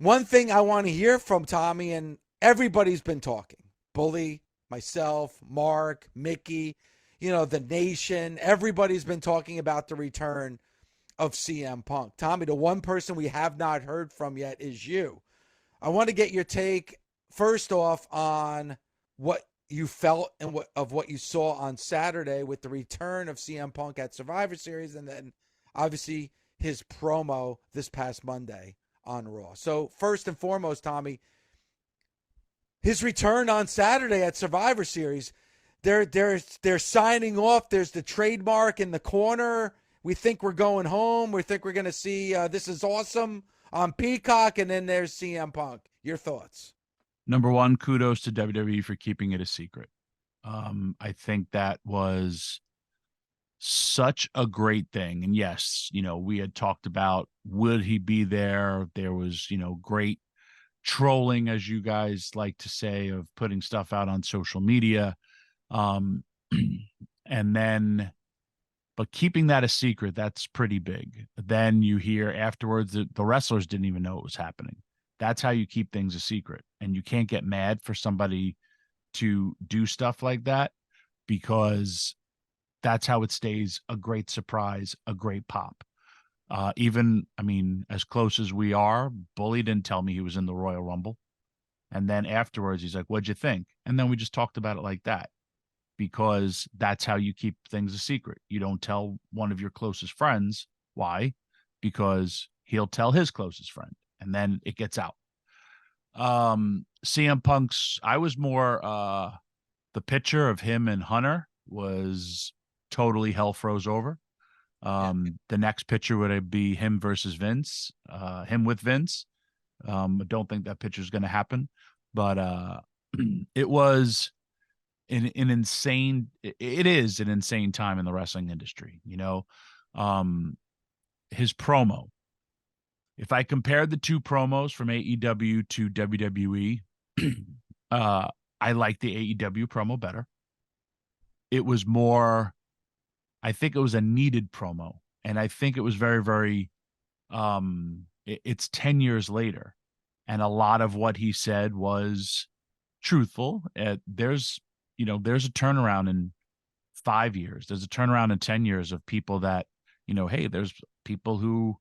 One thing I want to hear from Tommy, and everybody's been talking. Bully, myself, Mark, Mickie, the nation, everybody's been talking about the return of CM Punk. Tommy, the one person we have not heard from yet is you. I want to get your take first off on what you felt and what you saw on Saturday with the return of CM Punk at Survivor Series, and then obviously his promo this past Monday on Raw. So first and foremost, Tommy, his return on Saturday at Survivor Series, they're signing off. There's the trademark in the corner. We think we're going home. We think we're going to see This Is Awesome on Peacock, and then there's CM Punk. Your thoughts? Number one, kudos to WWE for keeping it a secret. I think that was such a great thing. And yes, we had talked about, would he be there? There was, great trolling, as you guys like to say, of putting stuff out on social media. And then, but keeping that a secret, that's pretty big. Then you hear afterwards that the wrestlers didn't even know it was happening. That's how you keep things a secret. And you can't get mad for somebody to do stuff like that, because that's how it stays a great surprise, a great pop. As close as we are, Bully didn't tell me he was in the Royal Rumble. And then afterwards, he's like, what'd you think? And then we just talked about it like that, because that's how you keep things a secret. You don't tell one of your closest friends. Why? Because he'll tell his closest friend, and then it gets out. CM Punk's, I was more, the picture of him and Hunter was totally hell froze over. The next picture would be him versus Vince, him with Vince. I don't think that picture is going to happen, but it was it is an insane time in the wrestling industry. His promo, if I compared the two promos from AEW to WWE, I like the AEW promo better. It was more, I think it was a needed promo. And I think it was very, very, it's 10 years later. And a lot of what he said was truthful. There's a turnaround in 5 years. There's a turnaround in 10 years of people that, hey, there's people who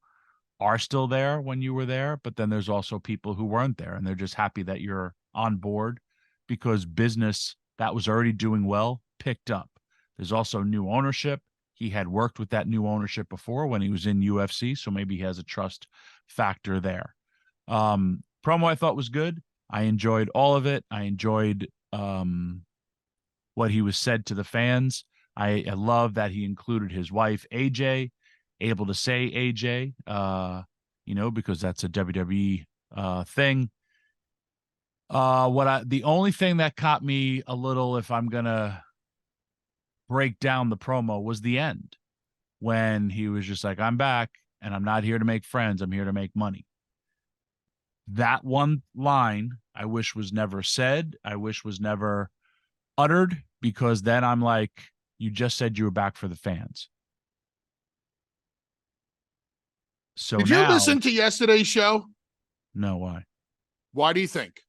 are still there when you were there, but then there's also people who weren't there, and they're just happy that you're on board, because business that was already doing well picked up. There's also new ownership. He had worked with that new ownership before when he was in UFC, so maybe he has a trust factor there. Promo I thought was good. I enjoyed all of it. I enjoyed what he was said to the fans. I love that he included his wife, AJ, able to say AJ, because that's a WWE thing. The only thing that caught me a little, if I'm going to break down the promo, was the end, when he was just like, I'm back and I'm not here to make friends. I'm here to make money. That one line I wish was never said. I wish was never uttered, because then I'm like, you just said you were back for the fans. So did you listen to yesterday's show? No, why? Why do you think?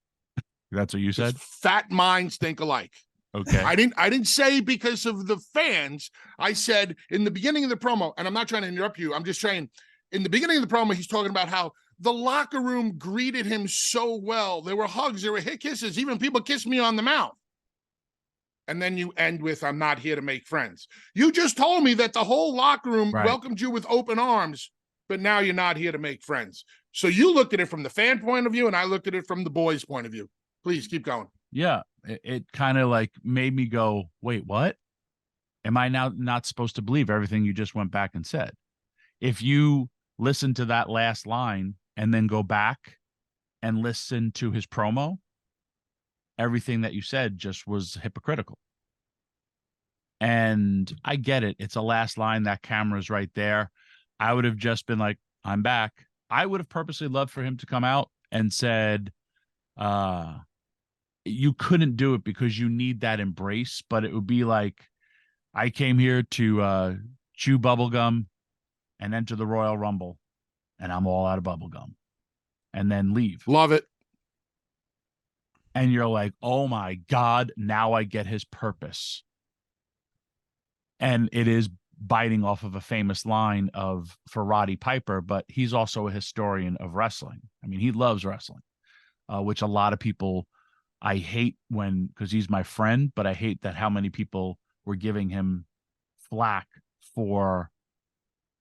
That's what you said? Fat minds think alike. Okay. I didn't say because of the fans. I said in the beginning of the promo, and I'm not trying to interrupt you, I'm just saying, in the beginning of the promo, he's talking about how the locker room greeted him so well. There were hugs, there were hit kisses, even people kissed me on the mouth. And then you end with, I'm not here to make friends. You just told me that the whole locker room welcomed you with open arms, but now you're not here to make friends. So you looked at it from the fan point of view, and I looked at it from the boys' point of view. Please keep going. Yeah, it kind of like made me go, wait, what? Am I now not supposed to believe everything you just went back and said? If you listen to that last line and then go back and listen to his promo, everything that you said just was hypocritical. And I get it. It's a last line. That camera's right there. I would have just been like, I'm back. I would have purposely loved for him to come out and said, you couldn't do it because you need that embrace, but it would be like, I came here to chew bubblegum and enter the Royal Rumble, and I'm all out of bubblegum. and then leave. Love it. And you're like, oh my God, now I get his purpose. And it is biting off of a famous line for Roddy Piper, but he's also a historian of wrestling. I mean, he loves wrestling, which a lot of people, I hate because he's my friend, but I hate that how many people were giving him flack for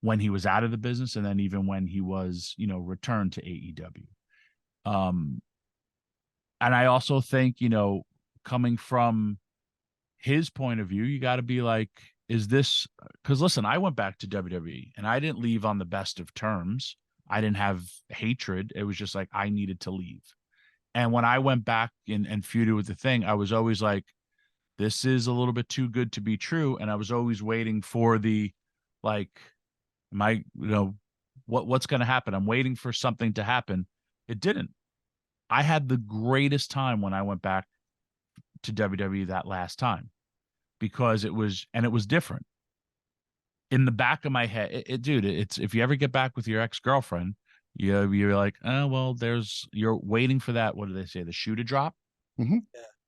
when he was out of the business, and then even when he was, returned to AEW. And I also think, coming from his point of view, you got to be like, is this, because listen, I went back to WWE and I didn't leave on the best of terms. I didn't have hatred. It was just like, I needed to leave. And when I went back and feuded with the Thing, I was always like, this is a little bit too good to be true. And I was always waiting for the, like, am I, what's going to happen? I'm waiting for something to happen. It didn't. I had the greatest time when I went back to WWE that last time, because it was different. In the back of my head, dude, it's, if you ever get back with your ex-girlfriend, you're like, oh, well, you're waiting for that. What do they say? The shoe to drop. Mm-hmm.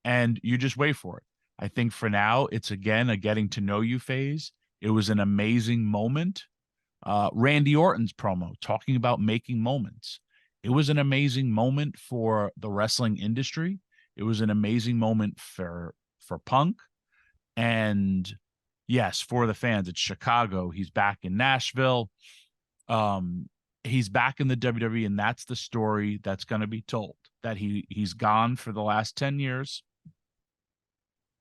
And you just wait for it. I think for now, it's again, a getting to know you phase. It was an amazing moment. Randy Orton's promo talking about making moments. It was an amazing moment for the wrestling industry. It was an amazing moment for Punk. And yes, for the fans, it's Chicago. He's back in Nashville. He's back in the WWE, and that's the story that's going to be told, that he's gone for the last 10 years.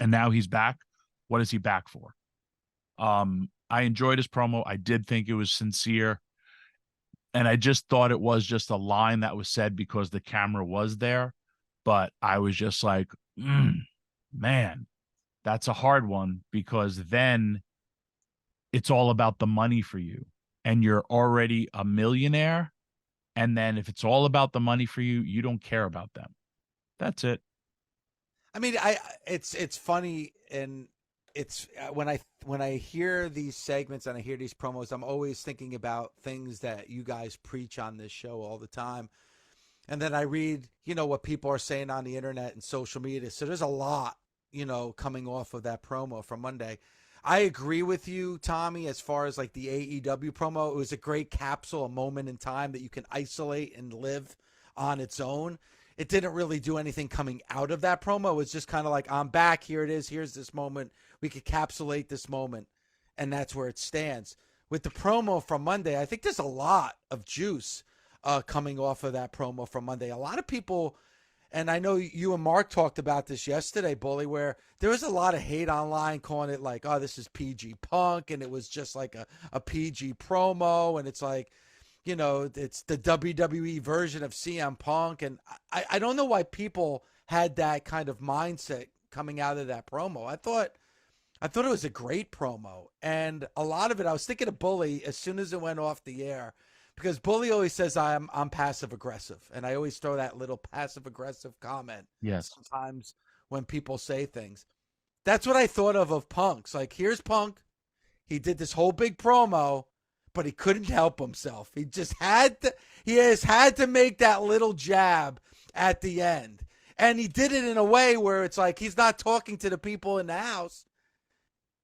And now he's back. What is he back for? I enjoyed his promo. I did think it was sincere. And I just thought it was just a line that was said because the camera was there. But I was just like, man, that's a hard one, because then it's all about the money for you. And you're already a millionaire. And then if it's all about the money for you, you don't care about them. That's it. I mean, it's funny, and it's when I hear these segments and I hear these promos, I'm always thinking about things that you guys preach on this show all the time. And then I read, what people are saying on the internet and social media. So there's a lot, coming off of that promo from Monday. I agree with you, Tommy, as far as like the AEW promo. It was a great capsule, a moment in time that you can isolate and live on its own. It didn't really do anything coming out of that promo. It was just kind of like, I'm back. Here it is. Here's this moment. We could capsulate this moment. And that's where it stands. With the promo from Monday, I think there's a lot of juice coming off of that promo from Monday. A lot of people, and I know you and Mark talked about this yesterday, Bully, where there was a lot of hate online calling it like, oh, this is PG Punk, and it was just like a PG promo, and it's like, it's the WWE version of CM Punk. And I don't know why people had that kind of mindset coming out of that promo. I thought it was a great promo. And a lot of it, I was thinking of Bully as soon as it went off the air, because Bully always says I'm passive aggressive. And I always throw that little passive aggressive comment. Yes. Sometimes when people say things. That's what I thought of Punk's. Like, here's Punk. He did this whole big promo, but he couldn't help himself. He has had to make that little jab at the end. And he did it in a way where it's like he's not talking to the people in the house.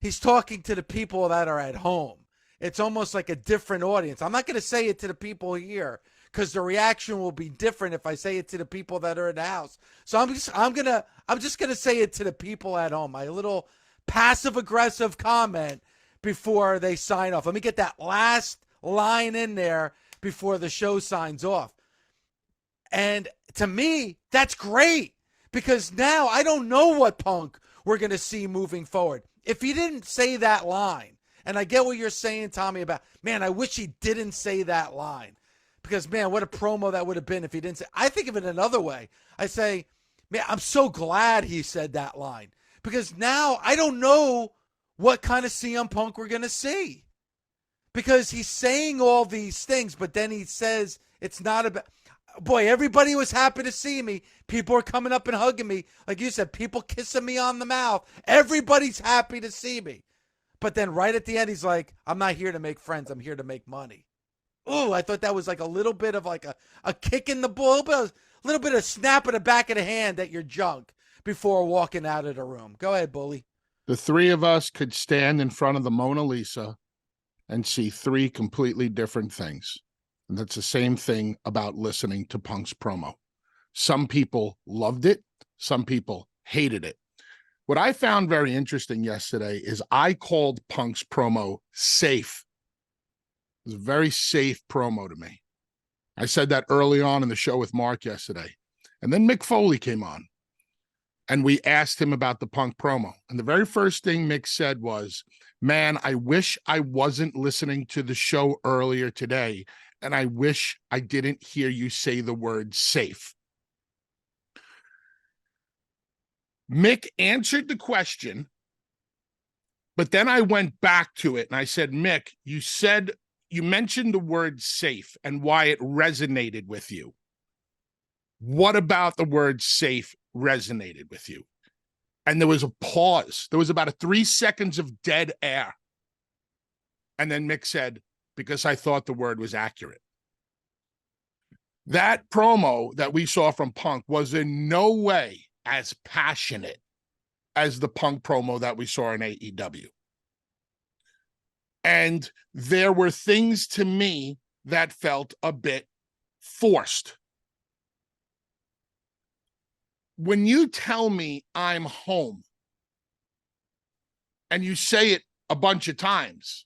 He's talking to the people that are at home. It's almost like a different audience. I'm not going to say it to the people here because the reaction will be different if I say it to the people that are in the house. So I'm just going to say it to the people at home. My little passive aggressive comment before they sign off. Let me get that last line in there before the show signs off. And to me, that's great, because now I don't know what Punk we're going to see moving forward. If he didn't say that line, and I get what you're saying, Tommy, about, man, I wish he didn't say that line, because, man, what a promo that would have been if he didn't say. I think of it another way. I say, man, I'm so glad he said that line, because now I don't know what kind of CM Punk we're going to see, because he's saying all these things, but then he says it's not about, boy, everybody was happy to see me. People are coming up and hugging me. Like you said, people kissing me on the mouth. Everybody's happy to see me. But then right at the end, he's like, I'm not here to make friends. I'm here to make money. ooh, I thought that was like a little bit of like a kick in the bull, but a little bit of snap in the back of the hand at your junk before walking out of the room. Go ahead, Bully. The three of us could stand in front of the Mona Lisa and see three completely different things. And that's the same thing about listening to Punk's promo. Some people loved it. Some people hated it. What I found very interesting yesterday is I called Punk's promo safe. It was a very safe promo to me. I said that early on in the show with Mark yesterday. And then Mick Foley came on and we asked him about the Punk promo. And the very first thing Mick said was, man, I wish I wasn't listening to the show earlier today. And I wish I didn't hear you say the word safe. Mick answered the question, but then I went back to it and I said, Mick, you mentioned the word safe and why it resonated with you. What about the word safe resonated with you? And there was a pause. There was about 3 seconds of dead air. And then Mick said, because I thought the word was accurate. That promo that we saw from Punk was in no way as passionate as the Punk promo that we saw in AEW. And there were things to me that felt a bit forced. When you tell me I'm home and you say it a bunch of times,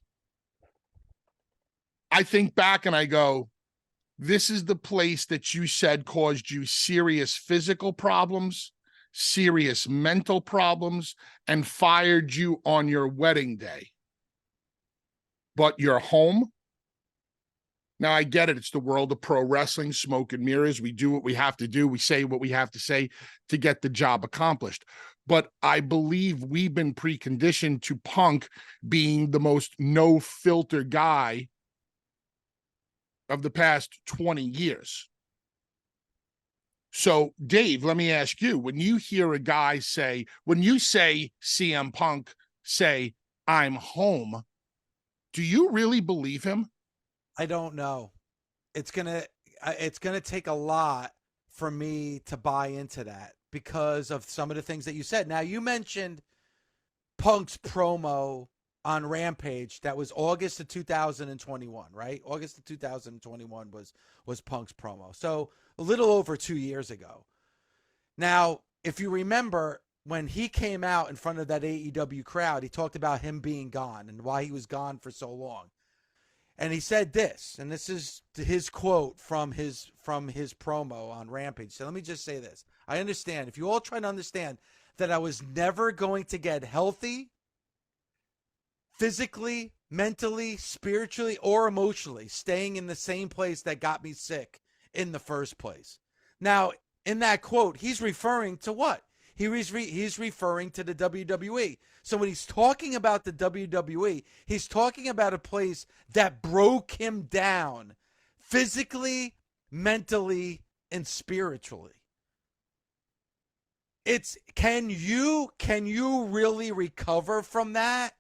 I think back and I go, this is the place that you said caused you serious physical problems, serious mental problems, and fired you on your wedding day. But you're home. Now, I get it. It's the world of pro wrestling, smoke and mirrors. We do what we have to do. We say what we have to say to get the job accomplished. But I believe we've been preconditioned to Punk being the most no-filter guy of the past 20 years. So, Dave, let me ask you, when you hear a guy say, when you say CM Punk say, I'm home, do you really believe him? I don't know. It's gonna take a lot for me to buy into that because of some of the things that you said. Now, you mentioned Punk's promo on Rampage. That was August of 2021, right? August of 2021 was Punk's promo. So a little over 2 years ago. Now, if you remember, when he came out in front of that AEW crowd, he talked about him being gone and why he was gone for so long. And he said this, and this is his quote from his promo on Rampage. So let me just say this. I understand. If you all try to understand that I was never going to get healthy, physically, mentally, spiritually, or emotionally, staying in the same place that got me sick in the first place. Now, in that quote, he's referring to what? He's referring to the WWE. So when he's talking about the WWE, he's talking about a place that broke him down physically, mentally, and spiritually. It's can you really recover from that?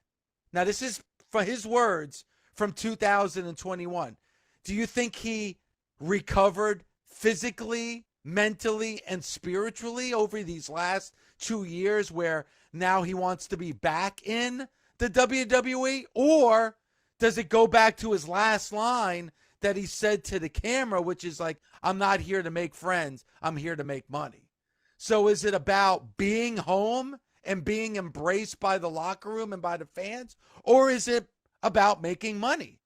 Now, this is for his words from 2021. Do you think he recovered physically, mentally, and spiritually over these last 2 years where now he wants to be back in the WWE? Or does it go back to his last line that he said to the camera, which is like, I'm not here to make friends, I'm here to make money? So is it about being home and being embraced by the locker room and by the fans? Or is it about making money?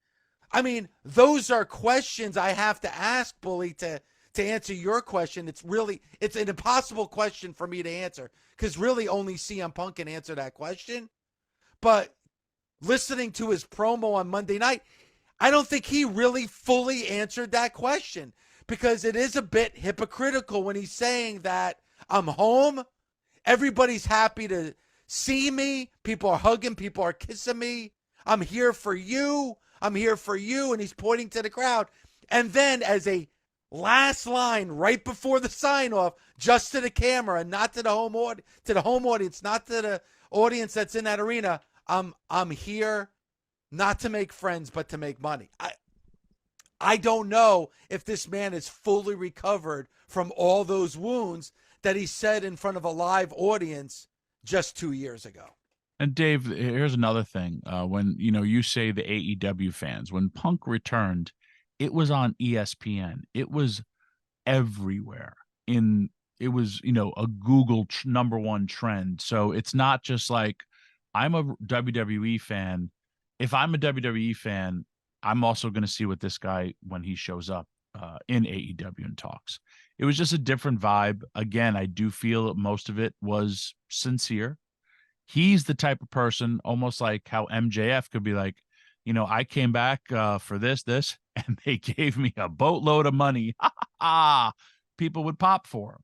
I mean, those are questions I have to ask, Bully, to answer your question. It's an impossible question for me to answer because really only CM Punk can answer that question. But listening to his promo on Monday night, I don't think he really fully answered that question because it is a bit hypocritical when he's saying that I'm home, everybody's happy to see me, people are hugging, people are kissing me, I'm here for you, I'm here for you, and he's pointing to the crowd. And then as a last line right before the sign off, just to the camera and not to the home audience, not to the audience that's in that arena, I'm here not to make friends but to make money. I don't know if this man is fully recovered from all those wounds that he said in front of a live audience just 2 years ago. And Dave, here's another thing. When you say the AEW fans, when Punk returned, it was on ESPN. It was everywhere. It was a Google #1 trend. So it's not just like I'm a WWE fan. If I'm a WWE fan, I'm also going to see what this guy when he shows up in AEW and talks. It was just a different vibe. Again, I do feel most of it was sincere. He's the type of person, almost like how MJF could be like, I came back for this, and they gave me a boatload of money. People would pop for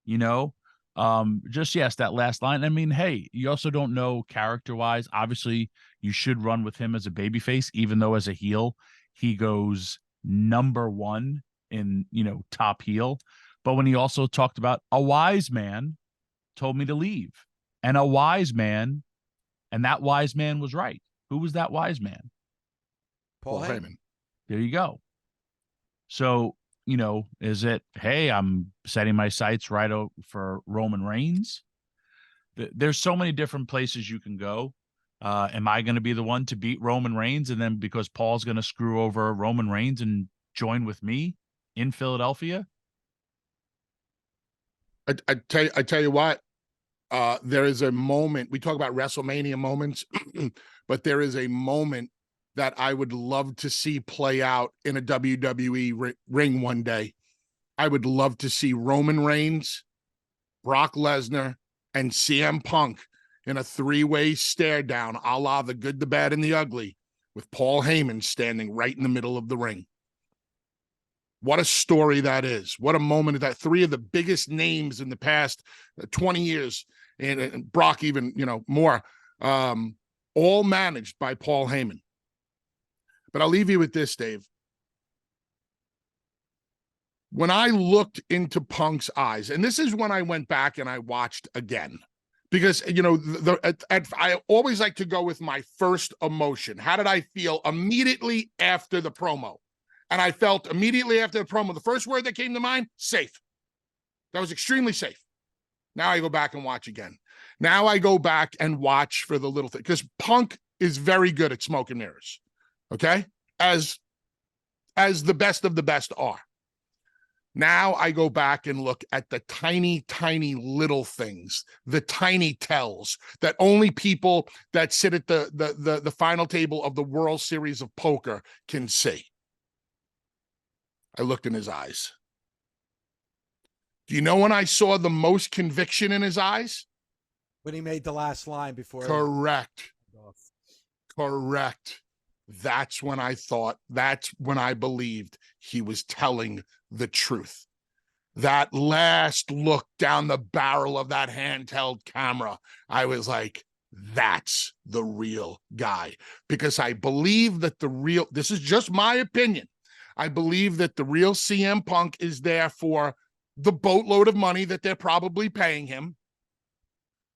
him, yes, that last line. I mean, hey, you also don't know character-wise. Obviously, you should run with him as a babyface, even though as a heel, he goes #1 in, top heel. But when he also talked about a wise man told me to leave. And a wise man, and that wise man was right. Who was that wise man? Paul Heyman. There you go. So, is it, hey, I'm setting my sights right for Roman Reigns? There's so many different places you can go. Am I going to be the one to beat Roman Reigns? And then because Paul's going to screw over Roman Reigns and join with me in Philadelphia? I tell you what. There is a moment, we talk about WrestleMania moments, but there is a moment that I would love to see play out in a WWE ring one day. I would love to see Roman Reigns, Brock Lesnar, and CM Punk in a 3-way stare down, a la The Good, the Bad, and the Ugly, with Paul Heyman standing right in the middle of the ring. What a story that is. What a moment of that. 3 of the biggest names in the past 20 years, and Brock even, more, all managed by Paul Heyman. But I'll leave you with this, Dave. When I looked into Punk's eyes, and this is when I went back and I watched again, because, I always like to go with my first emotion. How did I feel immediately after the promo? And I felt immediately after the promo, the first word that came to mind, safe. That was extremely safe. Now I go back and watch again. Now I go back and watch for the little thing, because Punk is very good at smoke and mirrors, okay? As the best of the best are. Now I go back and look at the tiny, tiny little things, the tiny tells that only people that sit at the final table of the World Series of Poker can see. I looked in his eyes. Do you know when I saw the most conviction in his eyes? When he made the last line before. Correct. Correct. That's when I believed he was telling the truth. That last look down the barrel of that handheld camera, I was like, that's the real guy. Because I believe that this is just my opinion, I believe that the real CM Punk is there for the boatload of money that they're probably paying him.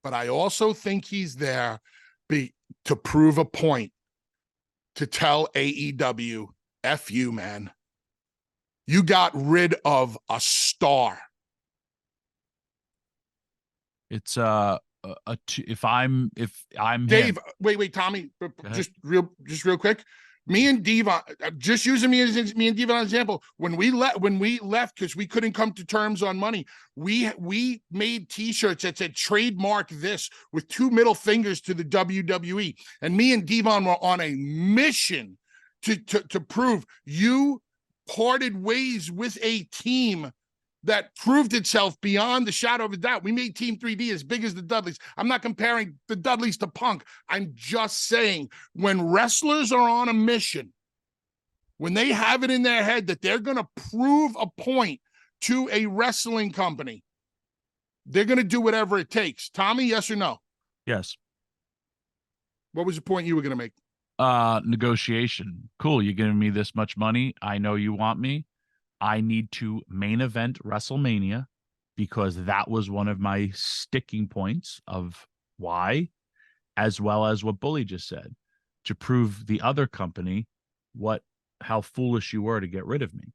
But I also think he's there to prove a point, to tell AEW, F you, man. You got rid of a star. It's if I'm Dave, him. wait, Tommy, just real quick. Me and Devon, just using me and Devon as an example. When we left because we couldn't come to terms on money, we made T-shirts that said "trademark this" with 2 middle fingers to the WWE. And me and Devon were on a mission to prove you parted ways with a team that proved itself beyond the shadow of a doubt. We made Team 3D as big as the Dudleys. I'm not comparing the Dudleys to Punk. I'm just saying, when wrestlers are on a mission, when they have it in their head that they're going to prove a point to a wrestling company, they're going to do whatever it takes. Tommy, yes or no? Yes. What was the point you were going to make? Negotiation. Cool. You're giving me this much money. I know you want me. I need to main event WrestleMania, because that was one of my sticking points of why, as well as what Bully just said, to prove the other company what how foolish you were to get rid of me.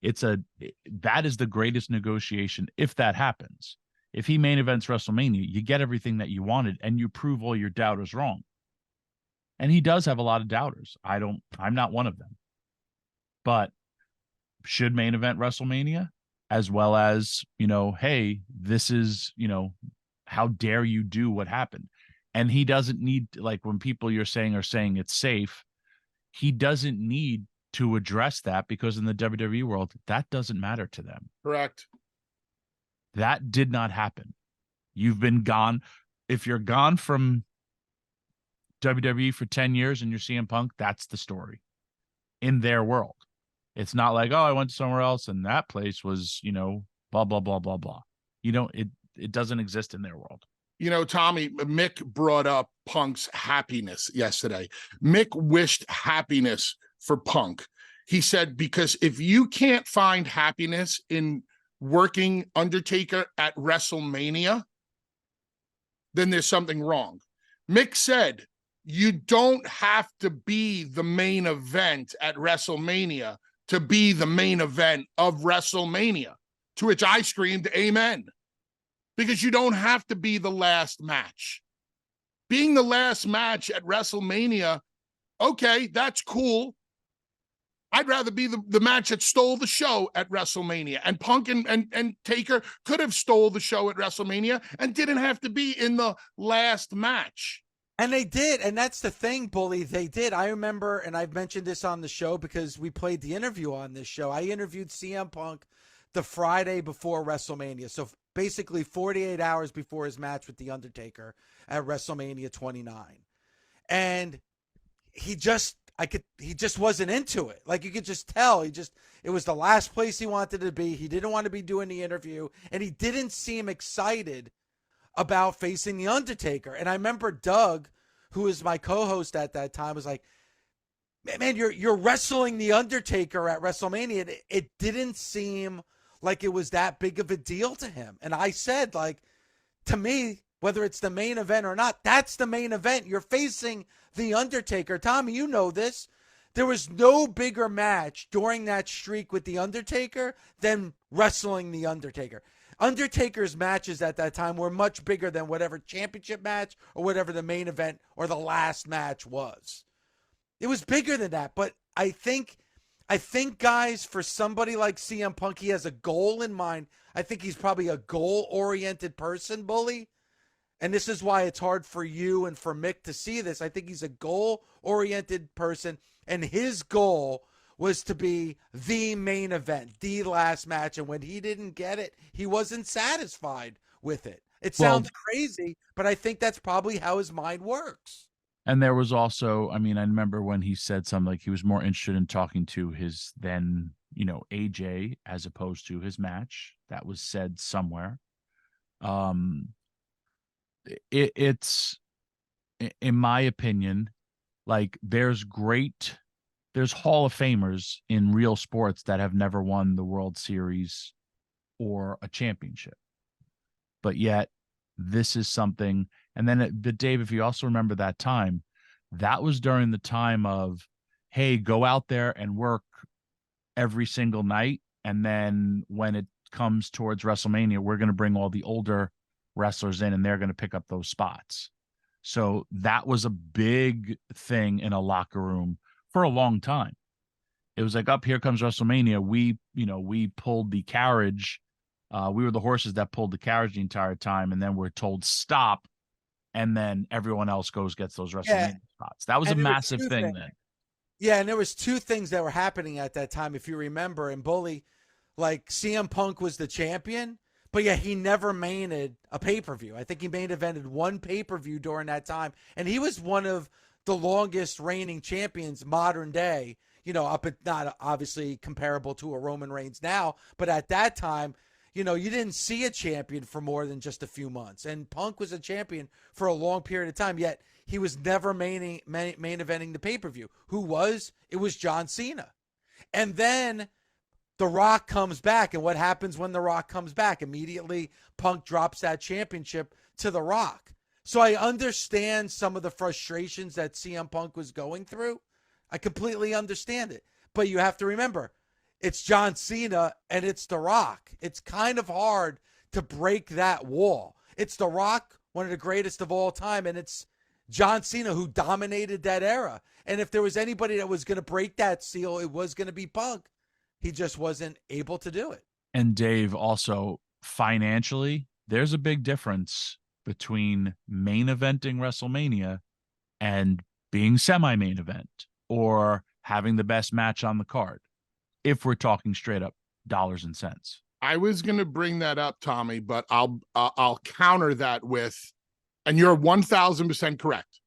That is the greatest negotiation if that happens. If he main events WrestleMania, you get everything that you wanted and you prove all your doubters wrong. And he does have a lot of doubters. I'm not one of them. But should main event WrestleMania, as well as, hey, this is, how dare you do what happened? And he doesn't need, like, when people you're saying are saying it's safe, he doesn't need to address that, because in the WWE world, that doesn't matter to them. Correct. That did not happen. You've been gone. If you're gone from WWE for 10 years and you're CM Punk, that's the story in their world. It's not like, oh, I went somewhere else and that place was, blah, blah, blah, blah, blah. It doesn't exist in their world. Tommy, Mick brought up Punk's happiness yesterday. Mick wished happiness for Punk. He said, because if you can't find happiness in working Undertaker at WrestleMania, then there's something wrong. Mick said, you don't have to be the main event at WrestleMania to be the main event of WrestleMania, to which I screamed, amen. Because you don't have to be the last match. Being the last match at WrestleMania, okay, that's cool. I'd rather be the match that stole the show at WrestleMania. And Punk and Taker could have stole the show at WrestleMania and didn't have to be in the last match. And they did. And that's the thing, Bully. They did. I remember, and I've mentioned this on the show because we played the interview on this show. I interviewed CM Punk the Friday before WrestleMania. So basically 48 hours before his match with The Undertaker at WrestleMania 29. And he just wasn't into it. Like, you could just tell. It was the last place he wanted to be. He didn't want to be doing the interview, and he didn't seem excited about facing The Undertaker. And I remember Doug, who was my co-host at that time, was like, man, you're wrestling The Undertaker at WrestleMania. It didn't seem like it was that big of a deal to him. And I said, like, to me, whether it's the main event or not, that's the main event. You're facing The Undertaker. Tommy, you know this. There was no bigger match during that streak with The Undertaker than wrestling The Undertaker. Undertaker's matches at that time were much bigger than whatever championship match or whatever the main event or the last match was. It was bigger than that. But I think, guys, for somebody like CM Punk, he has a goal in mind. I think he's probably a goal-oriented person, Bully. And this is why it's hard for you and for Mick to see this. I think he's a goal-oriented person, and his goal was to be the main event, the last match. And when he didn't get it, he wasn't satisfied with it. It sounds crazy, but I think that's probably how his mind works. And there was also, I remember when he said something like he was more interested in talking to his then, AJ as opposed to his match. That was said somewhere. It's, in my opinion, like there's Hall of Famers in real sports that have never won the World Series or a championship. But yet this is something. And then, but Dave, if you also remember that time, that was during the time of, hey, go out there and work every single night. And then when it comes towards WrestleMania, we're going to bring all the older wrestlers in and they're going to pick up those spots. So that was a big thing in a locker room for a long time. It was like, up here comes WrestleMania. We pulled the carriage. We were the horses that pulled the carriage the entire time. And then we're told stop. And then everyone else gets those WrestleMania spots. That was a massive thing then. Yeah. And there was two things that were happening at that time. If you remember, and Bully, like CM Punk was the champion, but yeah, he never mained a pay-per-view. I think he main evented one pay-per-view during that time. And he was one of the longest reigning champions modern day, up at, not obviously comparable to a Roman Reigns now, but at that time, you didn't see a champion for more than just a few months. And Punk was a champion for a long period of time, yet he was never main eventing the pay-per-view. Who was? It was John Cena. And then The Rock comes back, and what happens when The Rock comes back? Immediately, Punk drops that championship to The Rock. So I understand some of the frustrations that CM Punk was going through. I completely understand it. But you have to remember, it's John Cena and it's The Rock. It's kind of hard to break that wall. It's The Rock, one of the greatest of all time, and it's John Cena who dominated that era. And if there was anybody that was going to break that seal, it was going to be Punk. He just wasn't able to do it. And Dave, also financially, there's a big difference between main eventing WrestleMania and being semi-main event or having the best match on the card, if we're talking straight up dollars and cents. I was going to bring that up, Tommy, but I'll counter that with, and you're 1,000% correct.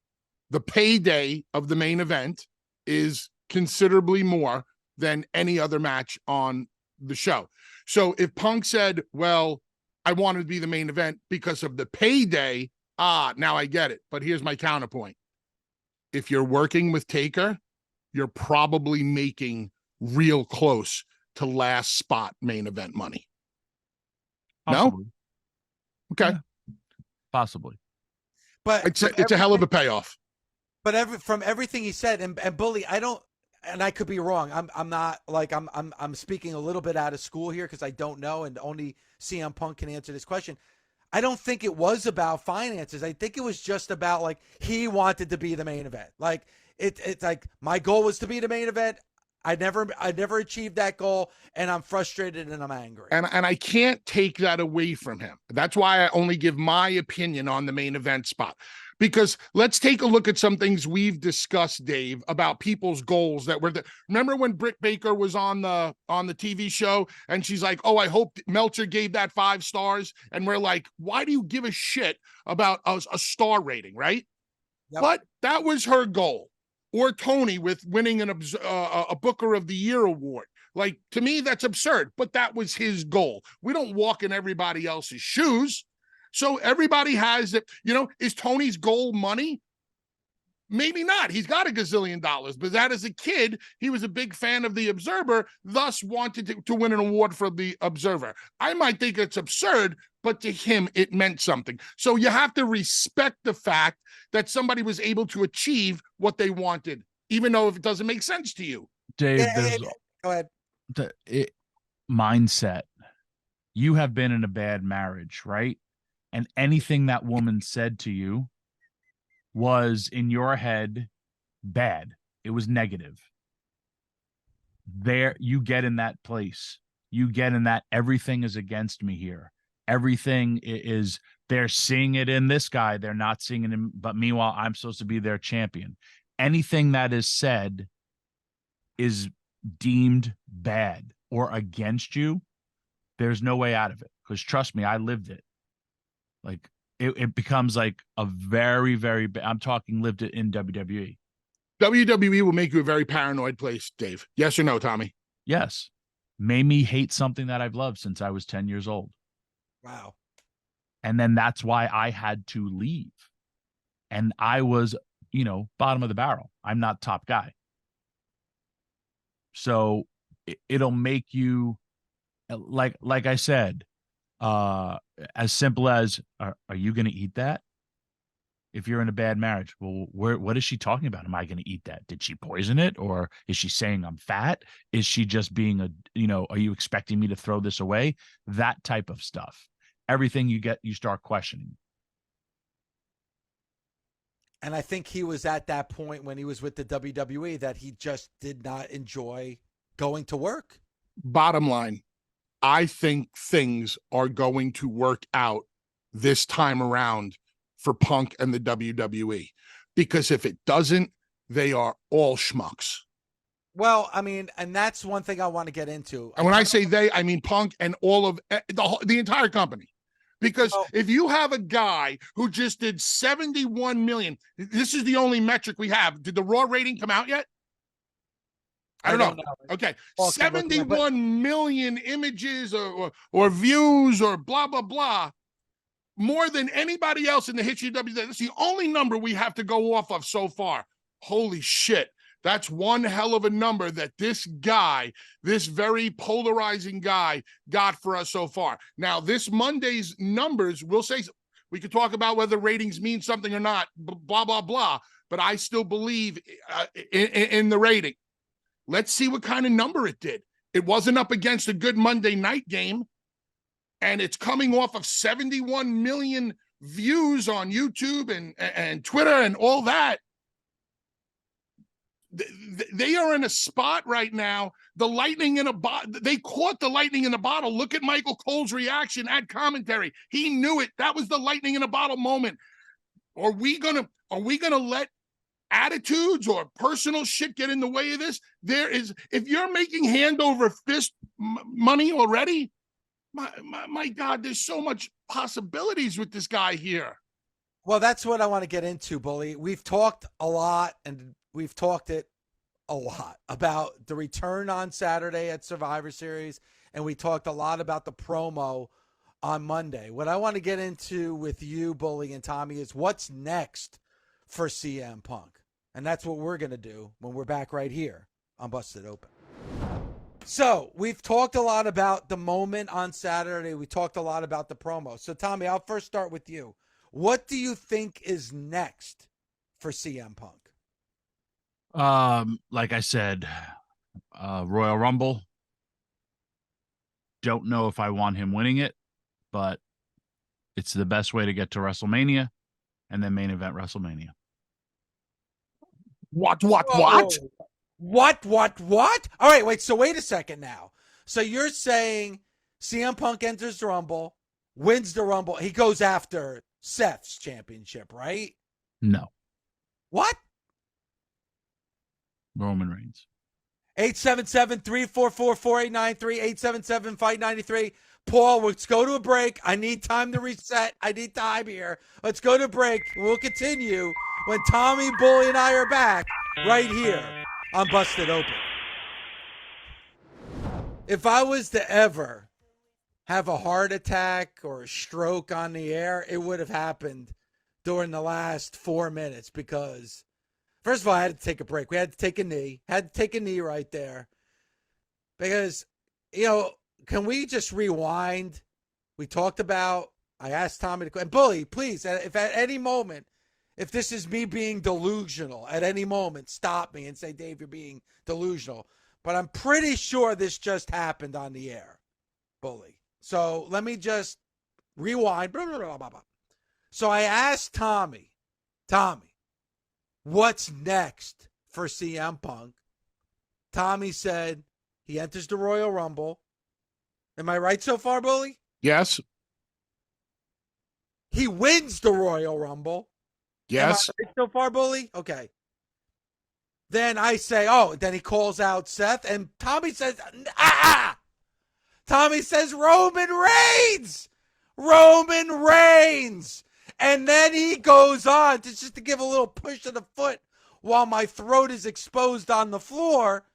The payday of the main event is considerably more than any other match on the show. So if Punk said, well, I wanted to be the main event because of the payday, now I get it. But here's my counterpoint. If you're working with Taker, you're probably making real close to last spot main event money. Possibly. No? Okay. Yeah. Possibly. But it's a hell of a payoff. But from everything he said, and Bully, I don't, and I could be wrong. I'm not like I'm speaking a little bit out of school here because I don't know, and only CM Punk can answer this question. I don't think it was about finances. I think it was just about like he wanted to be the main event. Like it's like my goal was to be the main event. I never achieved that goal, and I'm frustrated and I'm angry. And I can't take that away from him. That's why I only give my opinion on the main event spot. Because let's take a look at some things we've discussed, Dave, about people's goals that were remember when Britt Baker was on the TV show and she's like, oh, I hope Meltzer gave that 5 stars. And we're like, why do you give a shit about a star rating, right? Yep. But that was her goal. Or Tony with winning a Booker of the Year award. Like, to me, that's absurd, but that was his goal. We don't walk in everybody else's shoes. So everybody has it. You know, is Tony's goal money? Maybe not. He's got $1 gazillion, but that as a kid, he was a big fan of The Observer, thus wanted to win an award for The Observer. I might think it's absurd, but to him, it meant something. So you have to respect the fact that somebody was able to achieve what they wanted, even though if it doesn't make sense to you. Dave, go ahead. Mindset. You have been in a bad marriage, right? And anything that woman said to you was in your head bad. It was negative. There, you get in that place. You get in that everything is against me here. Everything is, they're seeing it in this guy. They're not seeing it in, but meanwhile, I'm supposed to be their champion. Anything that is said is deemed bad or against you. There's no way out of it. Because trust me, I lived it. Like, it becomes like a very, very, I'm talking lived it in WWE. WWE will make you a very paranoid place, Dave. Yes or no, Tommy? Yes. Made me hate something that I've loved since I was 10 years old. Wow. And then that's why I had to leave. And I was, bottom of the barrel. I'm not top guy. So it'll make you, like I said, as simple as, are you going to eat that? If you're in a bad marriage, well, what is she talking about? Am I going to eat that? Did she poison it? Or is she saying I'm fat? Is she just being are you expecting me to throw this away? That type of stuff. Everything you start questioning. And I think he was at that point when he was with the WWE that he just did not enjoy going to work. Bottom line, I think things are going to work out this time around for Punk and the WWE, because if it doesn't, they are all schmucks. Well, I mean, and that's one thing I want to get into. And when I say they, I mean Punk and all of the entire company. Because if you have a guy who just did 71 million, this is the only metric we have. Did the Raw rating come out yet? I don't know. Okay. 71 million images or views or blah, blah, blah. More than anybody else in the history of WWE. That's the only number we have to go off of so far. Holy shit. That's one hell of a number that this guy, this very polarizing guy, got for us so far. Now, this Monday's numbers, we could talk about whether ratings mean something or not, blah, blah, blah. But I still believe in the rating. Let's see what kind of number it did. It wasn't up against a good Monday night game, and it's coming off of 71 million views on YouTube and Twitter and all that. They are in a spot right now. The lightning in a bottle. They caught the lightning in a bottle. Look at Michael Cole's reaction at commentary. He knew it. That was the lightning in a bottle moment. Are we gonna let attitudes or personal shit get in the way of this? If you're making hand over fist money already, my God, there's so much possibilities with this guy here. Well, that's what I want to get into, Bully. We've talked a lot, and we've talked it a lot about the return on Saturday at Survivor Series, and we talked a lot about the promo on Monday. What I want to get into with you, Bully and Tommy, is what's next for CM Punk. And that's what we're going to do when we're back right here on Busted Open. So we've talked a lot about the moment on Saturday. We talked a lot about the promo. So, Tommy, I'll first start with you. What do you think is next for CM Punk? Like I said, Royal Rumble. Don't know if I want him winning it, but it's the best way to get to WrestleMania and then main event WrestleMania. What? What? All right, wait. So wait a second now. So you're saying CM Punk enters the Rumble, wins the Rumble. He goes after Seth's championship, right? No. What? Roman Reigns. 877-344-4893, 877-FIGHT93. Paul, let's go to a break. I need time to reset. I need time here. Let's go to break. We'll continue when Tommy, Bully, and I are back right here on Busted Open. If I was to ever have a heart attack or a stroke on the air, it would have happened during the last 4 minutes because, first of all, I had to take a break. We had to take a knee. Had to take a knee right there. Because, can we just rewind? We talked about, I asked Tommy to, and Bully, please, if at any moment, if this is me being delusional, at any moment, stop me and say, Dave, you're being delusional. But I'm pretty sure this just happened on the air, Bully. So let me just rewind. Blah, blah, blah, blah, blah. So I asked Tommy, what's next for CM Punk? Tommy said he enters the Royal Rumble. Am I right so far, Bully? Yes. He wins the Royal Rumble. Yes. Am I right so far, Bully? Okay. Then I say, then he calls out Seth, and Tommy says, Tommy says, Roman Reigns! Roman Reigns! And then he goes on just to give a little push of the foot while my throat is exposed on the floor.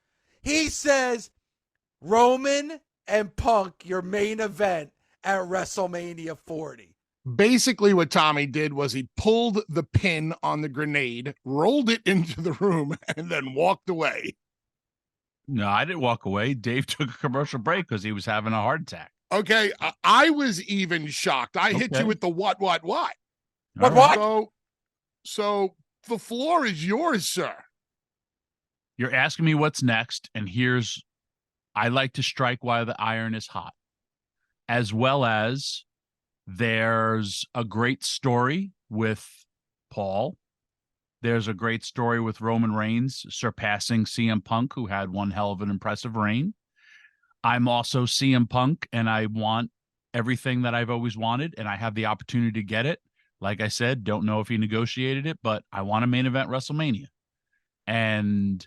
He says, Roman and Punk, your main event at WrestleMania 40. Basically, what Tommy did was he pulled the pin on the grenade, rolled it into the room, and then walked away. No, I didn't walk away. Dave took a commercial break because he was having a heart attack. Okay, I was even shocked. I hit you with the what? What? So the floor is yours, sir. You're asking me what's next, and I like to strike while the iron is hot, as well as there's a great story with Paul. There's a great story with Roman Reigns surpassing CM Punk, who had one hell of an impressive reign. I'm also CM Punk, and I want everything that I've always wanted, and I have the opportunity to get it. Like I said, don't know if he negotiated it, but I want a main event WrestleMania. And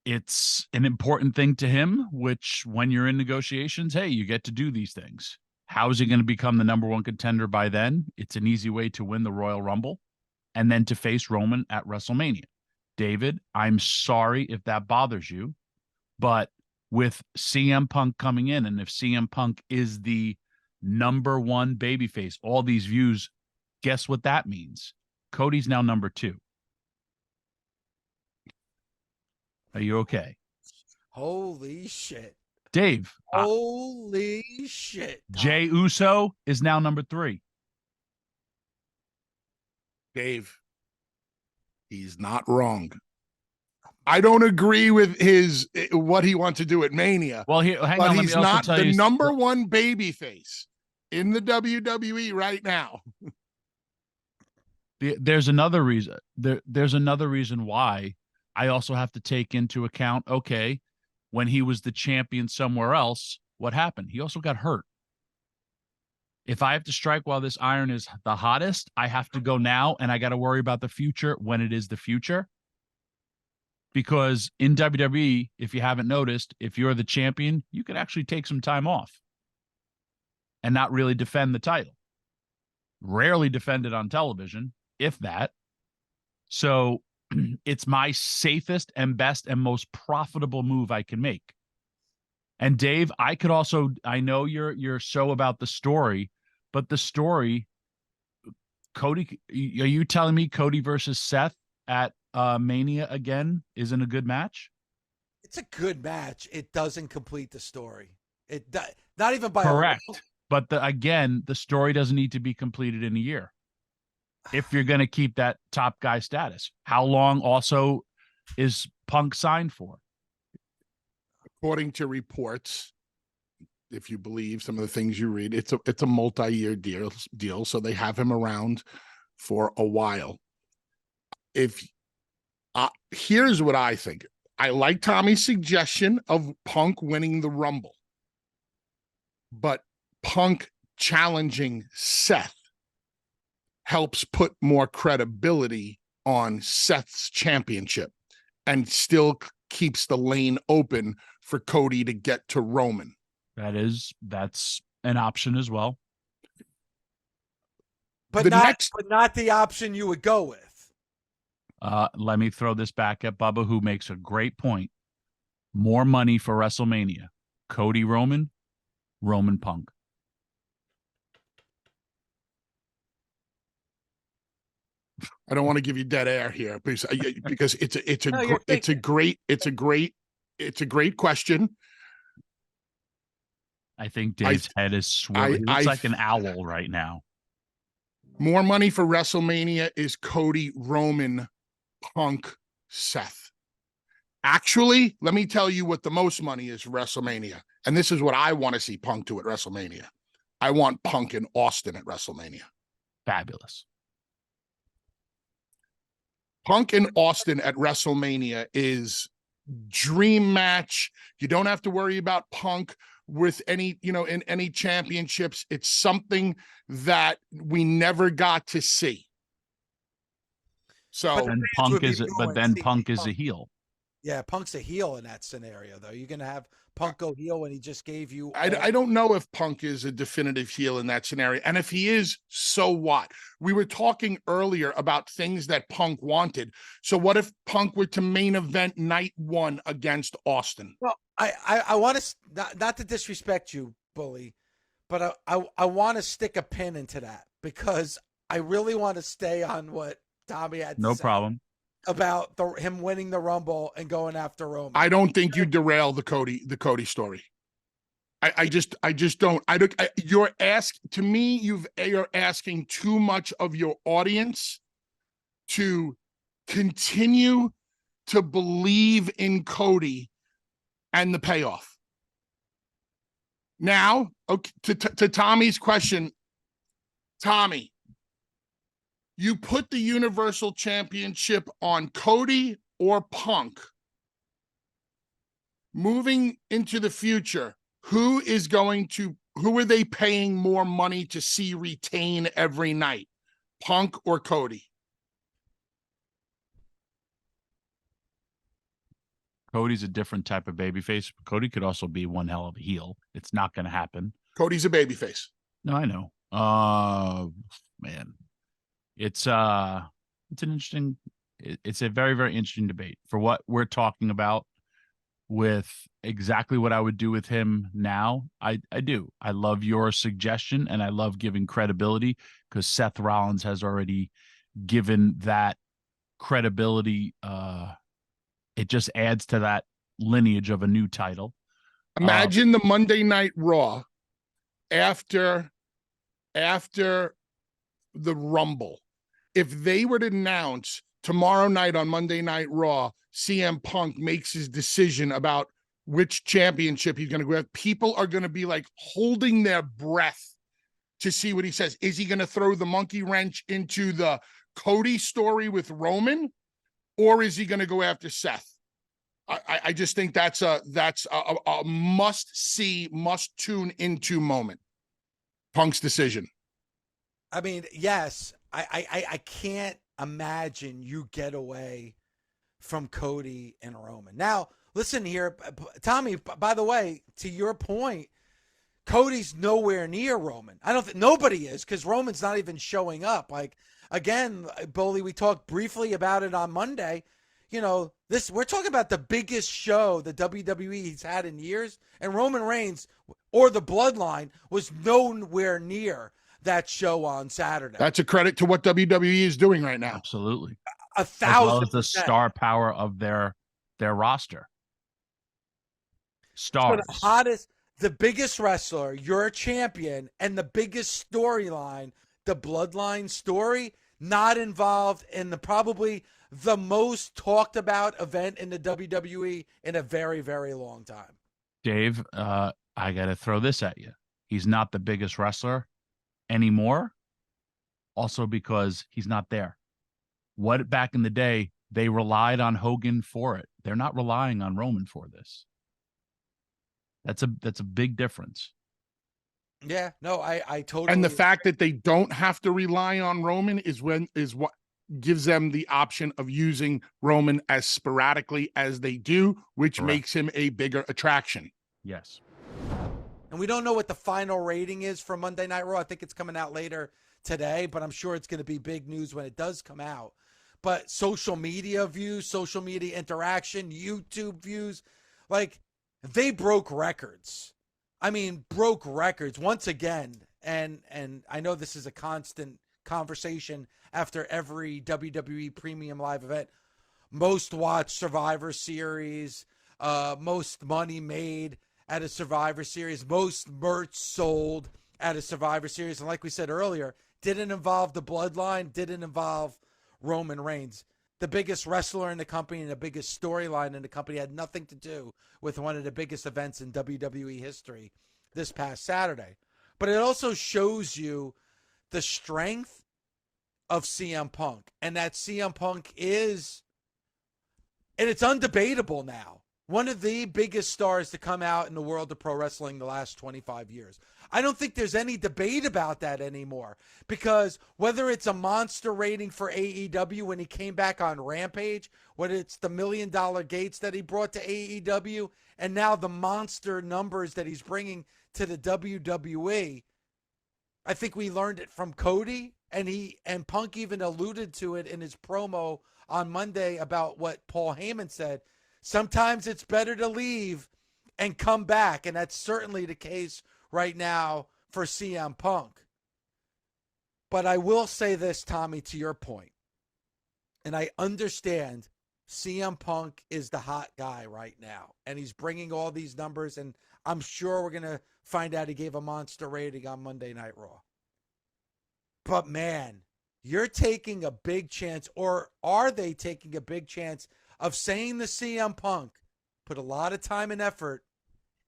it's an important thing to him, which when you're in negotiations, hey, you get to do these things. How is he going to become the number one contender by then? It's an easy way to win the Royal Rumble and then to face Roman at WrestleMania. David, I'm sorry if that bothers you, but with CM Punk coming in, and if CM Punk is the number one babyface, all these views, guess what that means? Cody's now number 2. Are you okay? Holy shit. Dave. Holy shit. Jey Uso is now number 3. Dave, he's not wrong. I don't agree with what he wants to do at Mania. Well, hang but on. Let he's me also not tell the you number one babyface in the WWE right now. There's another reason. There's another reason why I also have to take into account. Okay, when he was the champion somewhere else, what happened? He also got hurt. If I have to strike while this iron is the hottest, I have to go now, and I got to worry about the future when it is the future. Because in WWE, if you haven't noticed, if you're the champion, you could actually take some time off and not really defend the title. Rarely defended on television, if that. So it's my safest and best and most profitable move I can make. And Dave, I know you're so about the story, but the story, Cody, are you telling me Cody versus Seth at Mania again isn't a good match? It's a good match. It doesn't complete the story. Not even by Correct. But the story doesn't need to be completed in a year if you're going to keep that top guy status. How long also is Punk signed for? According to reports, if you believe some of the things you read, it's a multi-year deal. So they have him around for a while. Here's what I think. I like Tommy's suggestion of Punk winning the Rumble, but Punk challenging Seth helps put more credibility on Seth's championship and still keeps the lane open for Cody to get to Roman. That's an option as well. But not the option you would go with. Let me throw this back at Bubba, who makes a great point. More money for WrestleMania. Cody Roman Punk. I don't want to give you dead air here because it's a great question. I think Dave's head is swirling. He looks like an owl right now. More money for WrestleMania is Cody Roman Punk Seth. Actually, let me tell you what the most money is for WrestleMania. And this is what I want to see Punk do at WrestleMania. I want Punk in Austin at WrestleMania. Fabulous. Punk in Austin at WrestleMania is dream match. You don't have to worry about Punk with any, in any championships. It's something that we never got to see. So Punk is a heel. Yeah, Punk's a heel in that scenario, though. You're going to have Punk go heel when he just gave you. I don't know if Punk is a definitive heel in that scenario. And if he is, so what? We were talking earlier about things that Punk wanted. So what if Punk were to main event night 1 against Austin? Well, I want to, not to disrespect you, Bully, but I want to stick a pin into that because I really want to stay on what Tommy had to say. No problem. About him winning the Rumble and going after Roman. I don't think you derail the Cody story. I just don't. You're asking too much of your audience to continue to believe in Cody and the payoff. Now, okay, to Tommy's question, Tommy, you put the Universal Championship on Cody or Punk. Moving into the future, who are they paying more money to see retain every night? Punk or Cody? Cody's a different type of babyface. Cody could also be one hell of a heel. It's not going to happen. Cody's a babyface. No, I know. Man. It's a very, very interesting debate for what we're talking about with exactly what I would do with him now. I do. I love your suggestion and I love giving credibility because Seth Rollins has already given that credibility. It just adds to that lineage of a new title. Imagine the Monday Night Raw after the Rumble. If they were to announce tomorrow night on Monday Night Raw, CM Punk makes his decision about which championship he's going to go with, people are going to be like holding their breath to see what he says. Is he going to throw the monkey wrench into the Cody story with Roman, or is he going to go after Seth? I just think that's a must see, must tune into moment. Punk's decision. I mean, yes, I can't imagine you get away from Cody and Roman. Now, listen here, Tommy, by the way, to your point, Cody's nowhere near Roman. I don't think nobody is, because Roman's not even showing up. Like, again, Boley, we talked briefly about it on Monday. You know, we're talking about the biggest show the WWE's had in years, and Roman Reigns or the Bloodline was nowhere near that show on Saturday. That's a credit to what WWE is doing right now. Absolutely. 1,000%. As well as the star power of their roster. Stars. So the hottest, the biggest wrestler, your champion, and the biggest storyline, the Bloodline story, not involved in probably the most talked about event in the WWE in a very, very long time. Dave, I got to throw this at you. He's not the biggest wrestler anymore. Also because he's not there. What back in the day, they relied on Hogan for it. They're not relying on Roman for this. That's a big difference. Yeah, no, I totally. And the fact that they don't have to rely on Roman is what gives them the option of using Roman as sporadically as they do, which Correct. makes him a bigger attraction. Yes. And we don't know what the final rating is for Monday Night Raw. I think it's coming out later today, but I'm sure it's going to be big news when it does come out. But social media views, social media interaction, YouTube views, like they broke records. I mean, broke records once again. And I know this is a constant conversation after every WWE Premium Live event. Most watched Survivor Series, most money made at a Survivor Series, most merch sold at a Survivor Series. And like we said earlier, didn't involve the Bloodline, didn't involve Roman Reigns. The biggest wrestler in the company and the biggest storyline in the company had nothing to do with one of the biggest events in WWE history this past Saturday. But it also shows you the strength of CM Punk, and that CM Punk is, and it's undebatable now, one of the biggest stars to come out in the world of pro wrestling the last 25 years. I don't think there's any debate about that anymore, because whether it's a monster rating for AEW when he came back on Rampage, whether it's the $1 million gates that he brought to AEW, and now the monster numbers that he's bringing to the WWE, I think we learned it from Cody, and Punk even alluded to it in his promo on Monday about what Paul Heyman said. Sometimes it's better to leave and come back, and that's certainly the case right now for CM Punk. But I will say this, Tommy, to your point, and I understand CM Punk is the hot guy right now, and he's bringing all these numbers, and I'm sure we're going to find out he gave a monster rating on Monday Night Raw. But man, you're taking a big chance, or are they taking a big chance of saying to CM Punk, put a lot of time and effort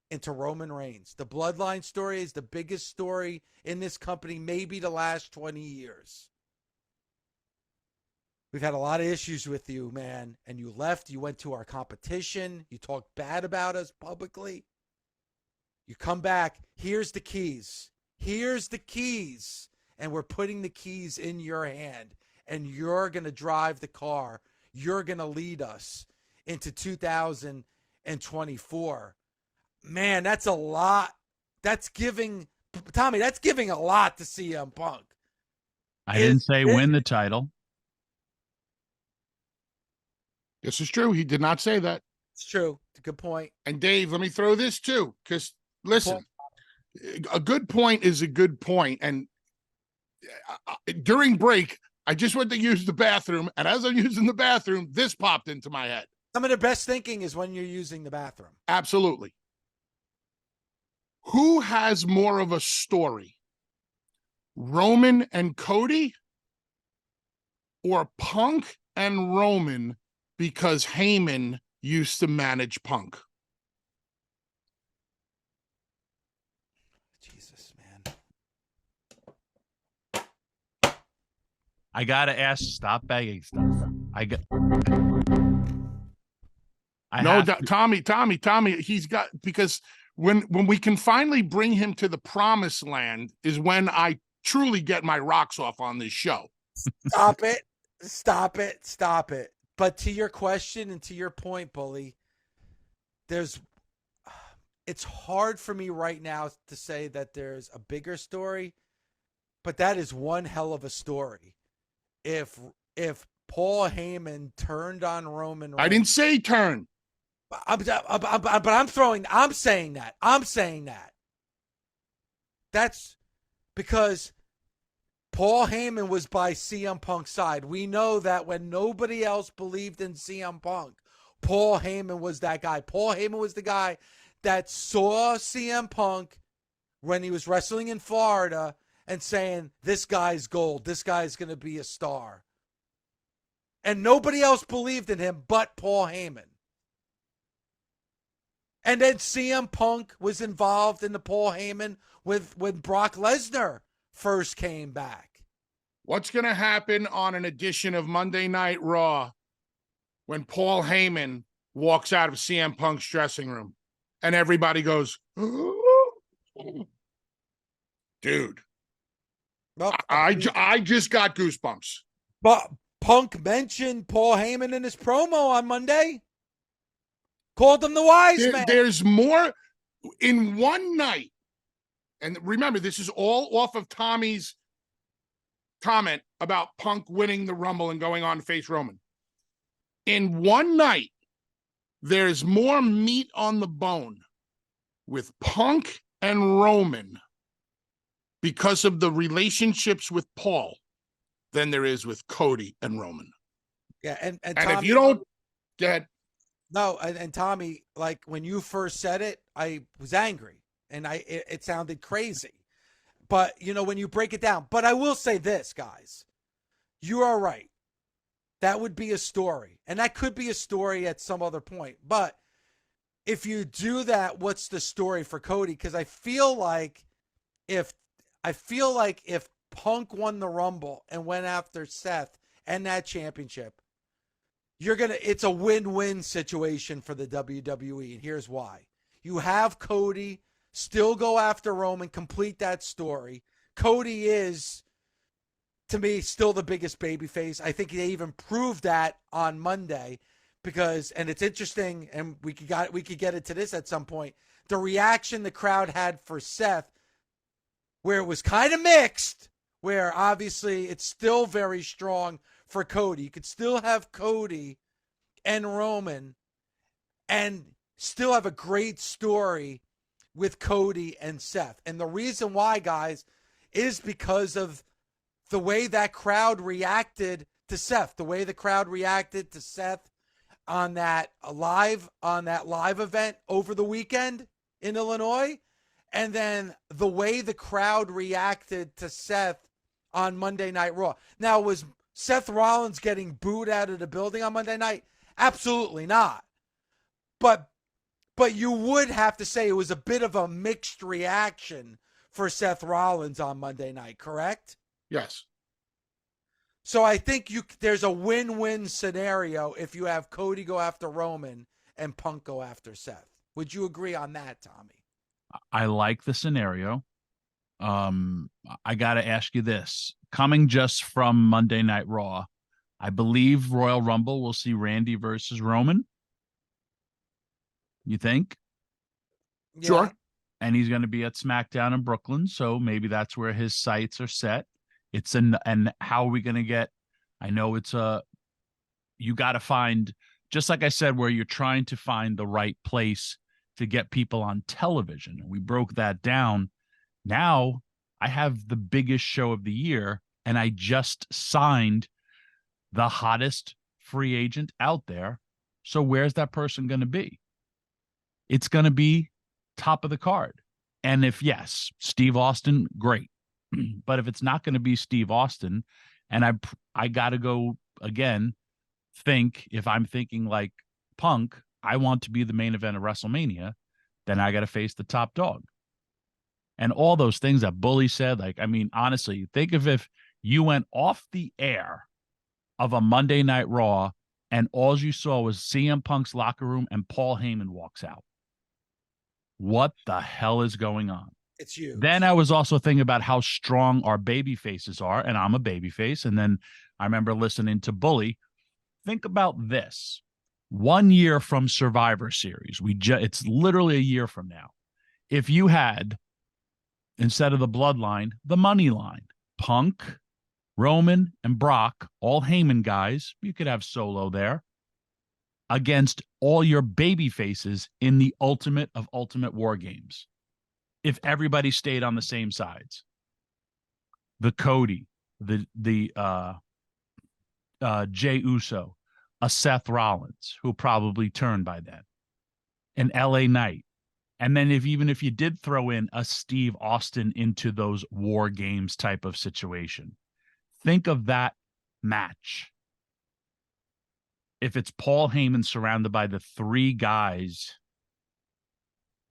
into Roman Reigns. The Bloodline story is the biggest story in this company, maybe the last 20 years. We've had a lot of issues with you, man, and you left. You went to our competition. You talked bad about us publicly. You come back. Here's the keys. Here's the keys. And we're putting the keys in your hand, and you're going to drive the car. You're going to lead us into 2024. Man, that's a lot. That's giving, Tommy, that's giving a lot to CM Punk. I didn't say win the title. This is true. He did not say that. It's true. It's a good point. And Dave, let me throw this too, because listen, a good point is a good point. And during break, I just went to use the bathroom, and as I'm using the bathroom, this popped into my head. Some of the best thinking is when you're using the bathroom. Absolutely. Who has more of a story? Roman and Cody, or Punk and Roman because Heyman used to manage Punk? Jesus, man. I gotta ask. Stop begging stuff. Tommy. He's got, because when we can finally bring him to the promised land is when I truly get my rocks off on this show. Stop it. But to your question and to your point, Bully, it's hard for me right now to say that there's a bigger story, but that is one hell of a story. If Paul Heyman turned on Roman Reigns, I didn't say turn. but I'm saying that. That's because Paul Heyman was by CM Punk's side. We know that when nobody else believed in CM Punk, Paul Heyman was that guy. Paul Heyman was the guy that saw CM Punk when he was wrestling in Florida and saying, this guy's gold. This guy's going to be a star. And nobody else believed in him but Paul Heyman. And then CM Punk was involved in the Paul Heyman when Brock Lesnar first came back. What's going to happen on an edition of Monday Night Raw when Paul Heyman walks out of CM Punk's dressing room and everybody goes, dude, Well, I just got goosebumps. But Punk mentioned Paul Heyman in his promo on Monday. Called him the wise man. There's more in one night. And remember, this is all off of Tommy's comment about Punk winning the Rumble and going on to face Roman. In one night, there's more meat on the bone with Punk and Roman because of the relationships with Paul than there is with Cody and Roman. Yeah, and Tommy, if you don't get no, and Tommy, like when you first said it, I was angry and it sounded crazy. But you know, when you break it down, but I will say this, guys, you are right. That would be a story, and that could be a story at some other point. But if you do that, what's the story for Cody? Because I feel like if Punk won the Rumble and went after Seth and that championship, it's a win-win situation for the WWE. And here's why. You have Cody still go after Roman, complete that story. Cody is, to me, still the biggest babyface. I think they even proved that on Monday because, and it's interesting, and we could get into this at some point, the reaction the crowd had for Seth, where it was kind of mixed, where obviously it's still very strong for Cody. You could still have Cody and Roman and still have a great story with Cody and Seth. And the reason why, guys, is because of the way that crowd reacted to Seth, the way the crowd reacted to Seth on that live event over the weekend in Illinois, and then the way the crowd reacted to Seth on Monday Night Raw. Now, was Seth Rollins getting booed out of the building on Monday night? Absolutely not. But you would have to say it was a bit of a mixed reaction for Seth Rollins on Monday night, correct? Yes. So I think there's a win-win scenario if you have Cody go after Roman and Punk go after Seth. Would you agree on that, Tommy? I like the scenario. I got to ask you this. Coming just from Monday Night Raw, I believe Royal Rumble will see Randy versus Roman. You think? Yeah. Sure. And he's going to be at SmackDown in Brooklyn, so maybe that's where his sights are set. And how are we going to get? I know you got to find, just like I said, where you're trying to find the right place to get people on television. And we broke that down. Now I have the biggest show of the year, and I just signed the hottest free agent out there. So where's that person going to be? It's going to be top of the card. And if yes, Steve Austin, great. But if it's not going to be Steve Austin, and I got to go again, think, if I'm thinking like Punk, I want to be the main event of WrestleMania, then I got to face the top dog. And all those things that Bully said, like, I mean, honestly, think of if you went off the air of a Monday Night Raw and all you saw was CM Punk's locker room and Paul Heyman walks out. What the hell is going on? It's huge. Then I was also thinking about how strong our baby faces are, and I'm a baby face. And then I remember listening to Bully. Think about this. 1 year from Survivor Series, it's literally a year from now. If you had, instead of the bloodline, the money line, Punk, Roman, and Brock, all Heyman guys, you could have Solo there, against all your baby faces in the ultimate of ultimate war games. If everybody stayed on the same sides, the Cody, the Jey Uso, a Seth Rollins, who'll probably turn by then, an LA Knight. And then even if you did throw in a Steve Austin into those war games type of situation, think of that match. If it's Paul Heyman surrounded by the three guys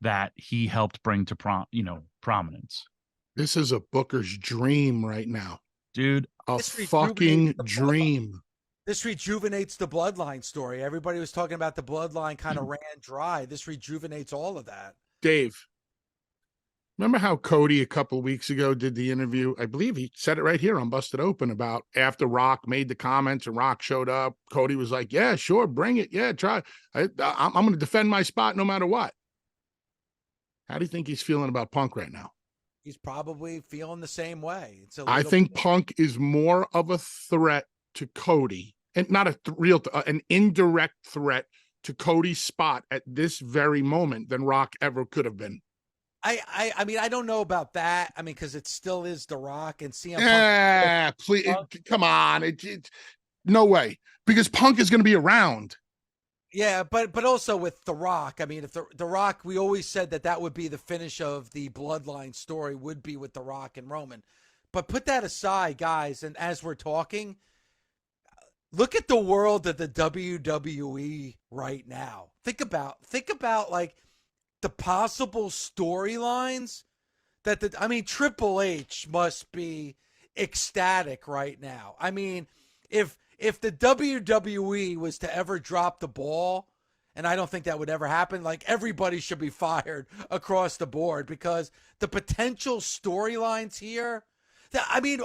that he helped bring to prominence. This is a Booker's dream right now. Dude, a fucking dream. This rejuvenates the bloodline story. Everybody was talking about the bloodline kind of ran dry. This rejuvenates all of that. Dave, remember how Cody a couple of weeks ago did the interview? I believe he said it right here on Busted Open about after Rock made the comments and Rock showed up. Cody was like, yeah, sure, bring it. Yeah, try. I'm going to defend my spot no matter what. How do you think he's feeling about Punk right now? He's probably feeling the same way. I think Punk is more of a threat to Cody, and not an indirect threat to Cody's spot at this very moment than Rock ever could have been. I mean, I don't know about that. I mean, because it still is The Rock and CM Punk. Please, come on. No way. Because Punk is going to be around. Yeah, but also with The Rock. I mean, if the Rock, we always said that would be the finish of the bloodline story, would be with The Rock and Roman. But put that aside, guys, and as we're talking, look at the world of the WWE right now. Think about like the possible storylines Triple H must be ecstatic right now. I mean, if the WWE was to ever drop the ball, and I don't think that would ever happen, like everybody should be fired across the board because the potential storylines here,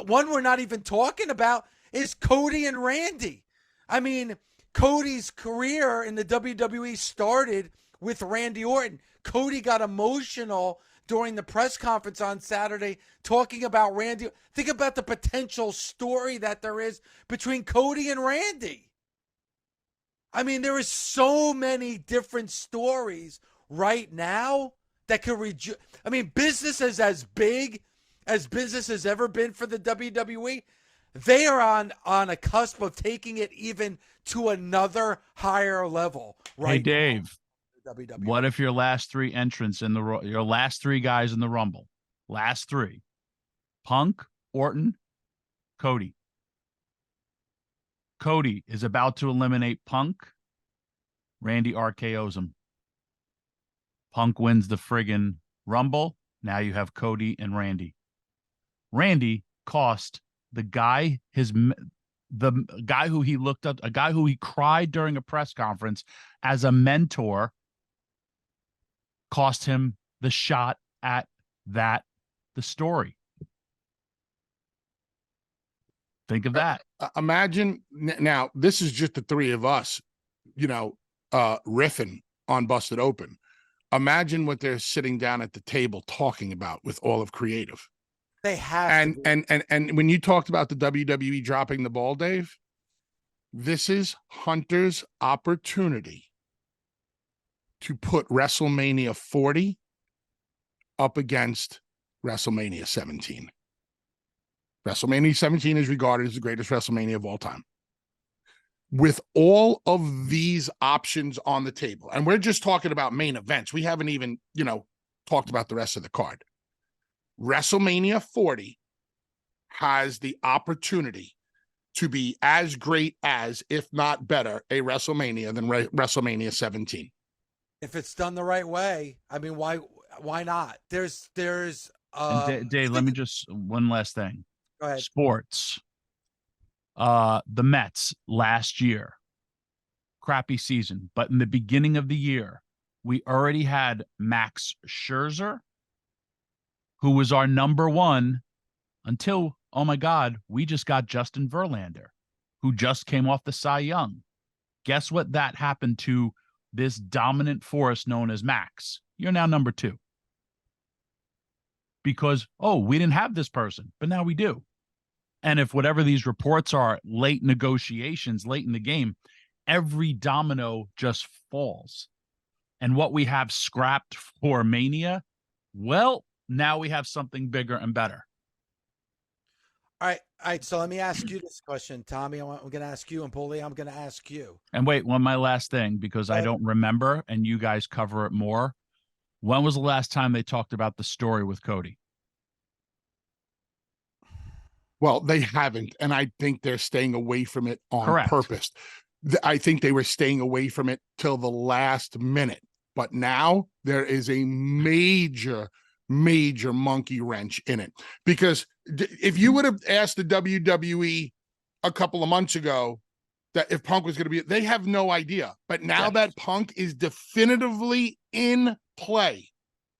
one we're not even talking about is Cody and Randy. I mean, Cody's career in the WWE started with Randy Orton. Cody got emotional during the press conference on Saturday talking about Randy. Think about the potential story that there is between Cody and Randy. I mean, there is so many different stories right now that could business is as big as business has ever been for the WWE. They are on a cusp of taking it even to another higher level right Hey, Dave. now. WWE. What if your last three entrants your last three guys in the Rumble, last three, Punk, Orton, Cody. Cody is about to eliminate Punk. Randy RKO's him. Punk wins the friggin' Rumble. Now you have Cody and Randy. Randy cost the guy the guy who he looked up, a guy who he cried during a press conference as a mentor, cost him the shot at the story. Think of that. Imagine now, this is just the three of us, riffing on Busted Open. Imagine what they're sitting down at the table talking about with all of creative. They have and when you talked about the WWE dropping the ball, Dave, this is Hunter's opportunity to put WrestleMania 40 up against WrestleMania 17. WrestleMania 17 is regarded as the greatest WrestleMania of all time. With all of these options on the table, and we're just talking about main events. We haven't even, talked about the rest of the card. WrestleMania 40 has the opportunity to be as great as, if not better, a WrestleMania than WrestleMania 17. If it's done the right way, I mean, why not? There's And Dave, let me just one last thing. go ahead. Sports. The Mets last year, crappy season, but in the beginning of the year, we already had Max Scherzer, who was our number one until, oh my God, we just got Justin Verlander, who just came off the Cy Young. Guess what that happened to this dominant force known as Max? You're now number two. Because, oh, we didn't have this person, but now we do. And if whatever these reports are, late negotiations, late in the game, every domino just falls. And what we have scrapped for Mania, well, now we have something bigger and better. All right. So let me ask you this question, Tommy. I'm going to ask you, and Paulie, I'm going to ask you. And wait, my last thing, because I don't remember, and you guys cover it more. When was the last time they talked about the story with Cody? Well, they haven't, and I think they're staying away from it on Correct. purpose. I think they were staying away from it till the last minute. But now there is a major monkey wrench in it. Because if you would have asked the WWE a couple of months ago that if Punk was going to be, they have no idea. But now that Punk is definitively in play,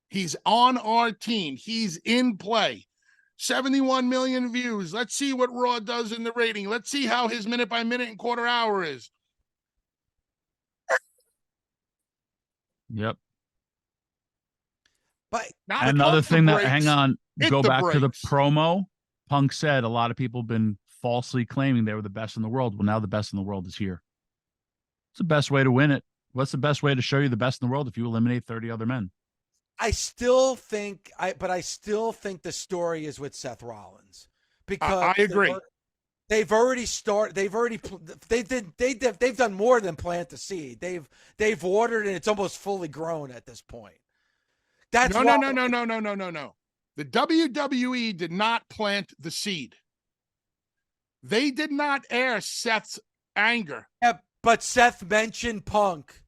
he's on our team, he's in play. 71 million views. Let's see what Raw does in the rating. Let's see how his minute by minute and quarter hour is. Yep. But another thing that, hang on, go back to the brakes. promo. Punk said a lot of people have been falsely claiming they were the best in the world. Well, now the best in the world is here. It's the best way to win it. What's the best way to show you the best in the world if you eliminate 30 other men? I still think the story is with Seth Rollins, because I agree. They've done more than plant the seed. They've ordered, and it's almost fully grown at this point. That's no. The WWE did not plant the seed. They did not air Seth's anger. Yeah, but Seth mentioned Punk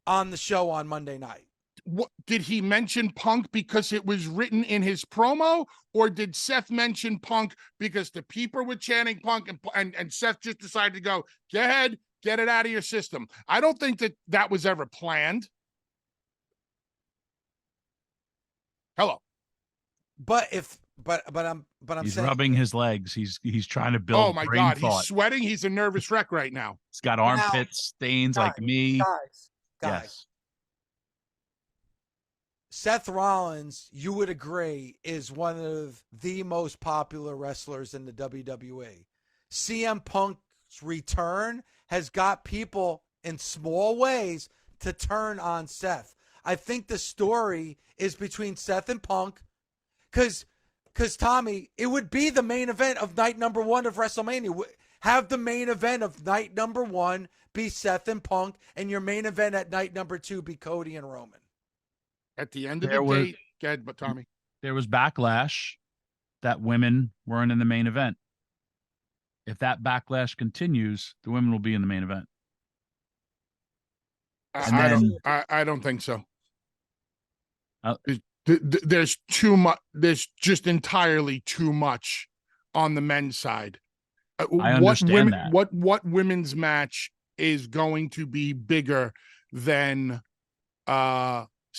on the show on Monday night. What, did he mention Punk because it was written in his promo, or did Seth mention Punk because the people were chanting Punk and Seth just decided to go, go ahead, get it out of your system? I don't think that was ever planned. Hello. But I'm He's saying, rubbing his legs. He's trying to build. Oh my God, thought. he's sweating. He's a nervous wreck right now. He's got armpit stains like me. Guys. Yes. Seth Rollins, you would agree, is one of the most popular wrestlers in the WWE. CM Punk's return has got people in small ways to turn on Seth. I think the story is between Seth and Punk, because Tommy, it would be the main event of night number 1 of WrestleMania. Have the main event of night number 1 be Seth and Punk, and your main event at night number 2 be Cody and Roman. At the end of the day, go ahead, but Tommy. There was backlash that women weren't in the main event. If that backlash continues, the women will be in the main event. I don't think so. There's too much. There's just entirely too much on the men's side. I understand that. What women's match is going to be bigger than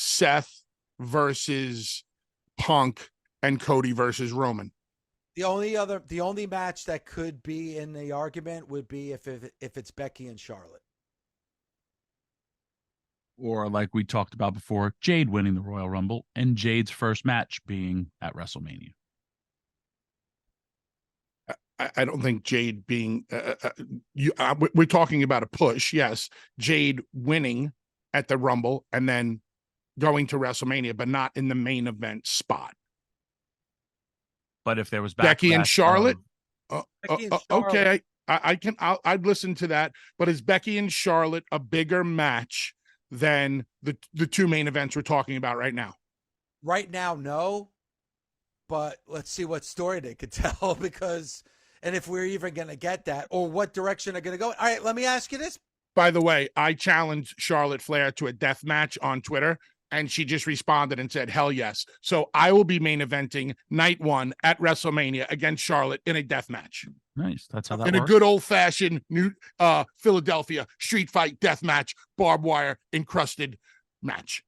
Seth versus Punk and Cody versus Roman? The only match that could be in the argument would be if it's Becky and Charlotte. Or like we talked about before, Jade winning the Royal Rumble and Jade's first match being at WrestleMania. I don't think Jade being we're talking about a push. Yes, Jade winning at the Rumble and then going to WrestleMania, but not in the main event spot. But if there was Becky and Charlotte, Becky and Charlotte. okay, I'd listen to that. But is Becky and Charlotte a bigger match than the two main events we're talking about right now? Right now, no. But let's see what story they could tell, because and if we're even going to get that, or what direction they're going to go. All right, let me ask you this. By the way, I challenged Charlotte Flair to a death match on Twitter, and she just responded and said, hell yes. So I will be main eventing night 1 at WrestleMania against Charlotte in a death match. Nice. That's how that in works. A good old-fashioned new Philadelphia street fight death match, barbed wire encrusted match.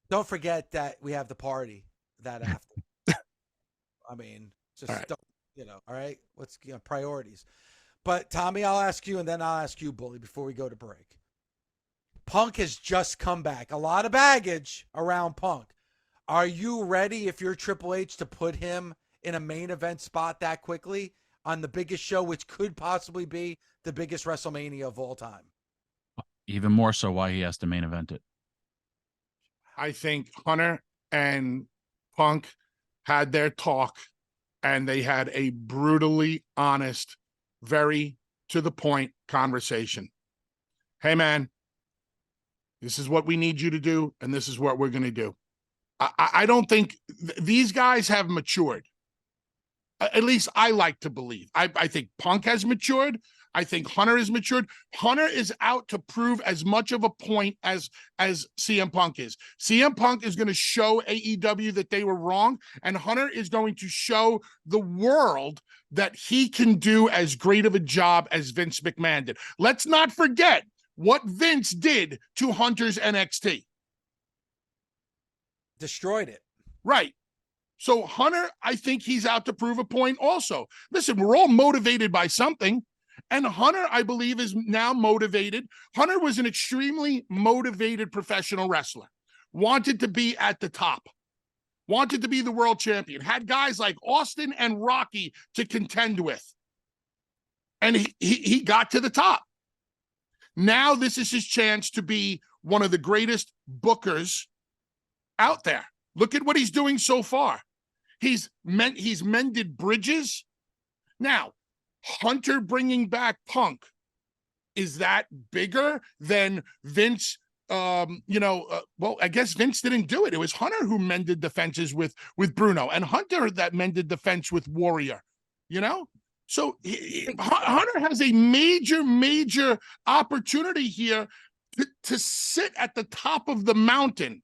Don't forget that we have the party that after. I mean, just right. All right. What's priorities? But Tommy, I'll ask you, and then I'll ask you, Bully, before we go to break. Punk has just come back. A lot of baggage around Punk. Are you ready, if you're Triple H, to put him in a main event spot that quickly on the biggest show, which could possibly be the biggest WrestleMania of all time? Even more so why he has to main event it. I think Hunter and Punk had their talk, and they had a brutally honest, very to the point conversation. Hey, man, this is what we need you to do, and this is what we're going to do. I don't think these guys have matured. At least I like to believe. I think Punk has matured. I think Hunter has matured. Hunter is out to prove as much of a point as CM Punk is. CM Punk is going to show AEW that they were wrong, and Hunter is going to show the world that he can do as great of a job as Vince McMahon did. Let's not forget what Vince did to Hunter's NXT. Destroyed it. Right. So Hunter, I think he's out to prove a point also. Listen, we're all motivated by something. And Hunter, I believe, is now motivated. Hunter was an extremely motivated professional wrestler, wanted to be at the top, wanted to be the world champion, had guys like Austin and Rocky to contend with. And he got to the top. Now this is his chance to be one of the greatest bookers out there. Look at what he's doing so far. He's mended bridges. Now, Hunter bringing back Punk, is that bigger than Vince? Well, I guess Vince didn't do it. It was Hunter who mended the fences with Bruno, and Hunter that mended the fence with Warrior. So Hunter has a major opportunity here to sit at the top of the mountain.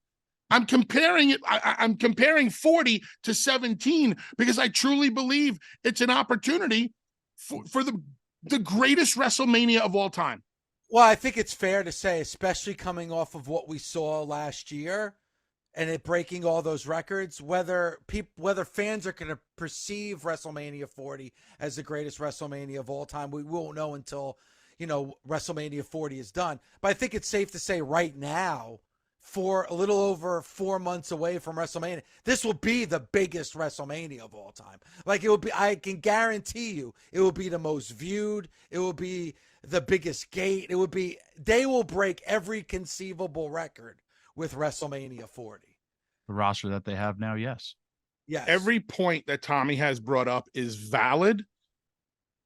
I'm comparing it. I'm comparing 40 to 17 because I truly believe it's an opportunity for the greatest WrestleMania of all time. Well, I think it's fair to say, especially coming off of what we saw last year and it breaking all those records, whether fans are going to perceive WrestleMania 40 as the greatest WrestleMania of all time, we won't know until, WrestleMania 40 is done. But I think it's safe to say right now, for a little over 4 months away from WrestleMania, this will be the biggest WrestleMania of all time. Like, it will be, I can guarantee you, it will be the most viewed. It will be the biggest gate. They will break every conceivable record with WrestleMania 40. The roster that they have now, yes. Yes. Every point that Tommy has brought up is valid.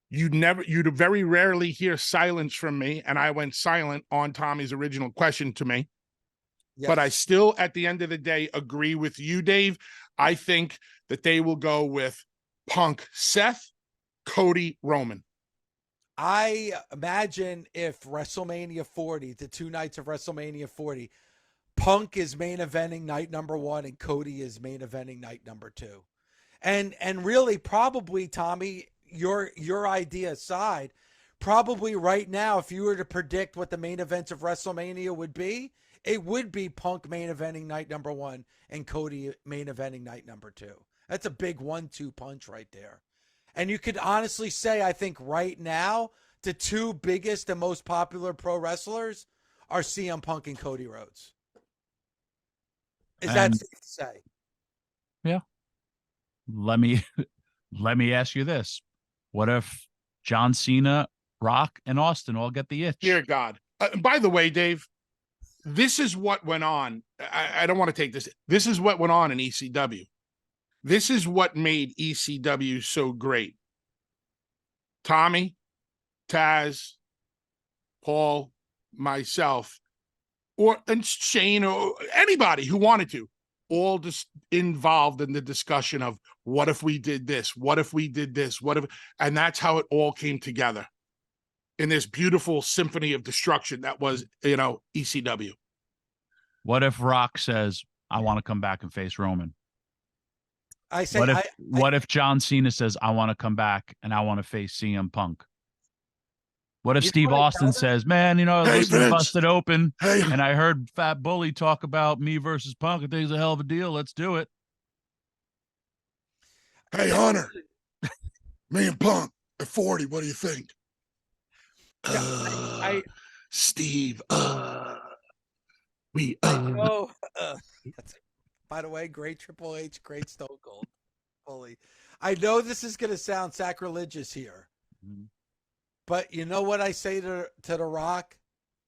You'd very rarely hear silence from me, and I went silent on Tommy's original question to me. Yes. But I still, at the end of the day, agree with you, Dave. I think that they will go with Punk, Seth, Cody, Roman. I imagine if WrestleMania 40, the 2 nights of WrestleMania 40, Punk is main eventing night number 1 and Cody is main eventing night number 2. And really, probably, Tommy, your idea aside, probably right now, if you were to predict what the main events of WrestleMania would be, it would be Punk main eventing night number 1 and Cody main eventing night number 2. That's a big 1-2 punch right there. And you could honestly say, I think right now, the 2 biggest and most popular pro wrestlers are CM Punk and Cody Rhodes. Is that safe to say? Yeah. Let me ask you this. What if John Cena, Rock, and Austin all get the itch? Dear God. By the way, Dave, this is what went on. I don't want to take this. This is what went on in ECW. This is what made ECW so great. Tommy, Taz, Paul, myself, and Shane, or anybody who wanted to, all just involved in the discussion of what if we did this? What if we did this? What if, and that's how it all came together in this beautiful symphony of destruction that was, ECW. What if Rock says, I want to come back and face Roman? I say, what if John Cena says, I want to come back and I want to face CM Punk? What if Steve Austin says, man, I was listening to Busted Open and I heard Fat Bully talk about me versus Punk. I think it's a hell of a deal. Let's do it. Hey, Hunter, me and Punk at 40, what do you think? Steve, we know. By the way, great Triple H, great Stone Cold. Bully. I know this is going to sound sacrilegious here. Mm-hmm. But you know what I say to The Rock,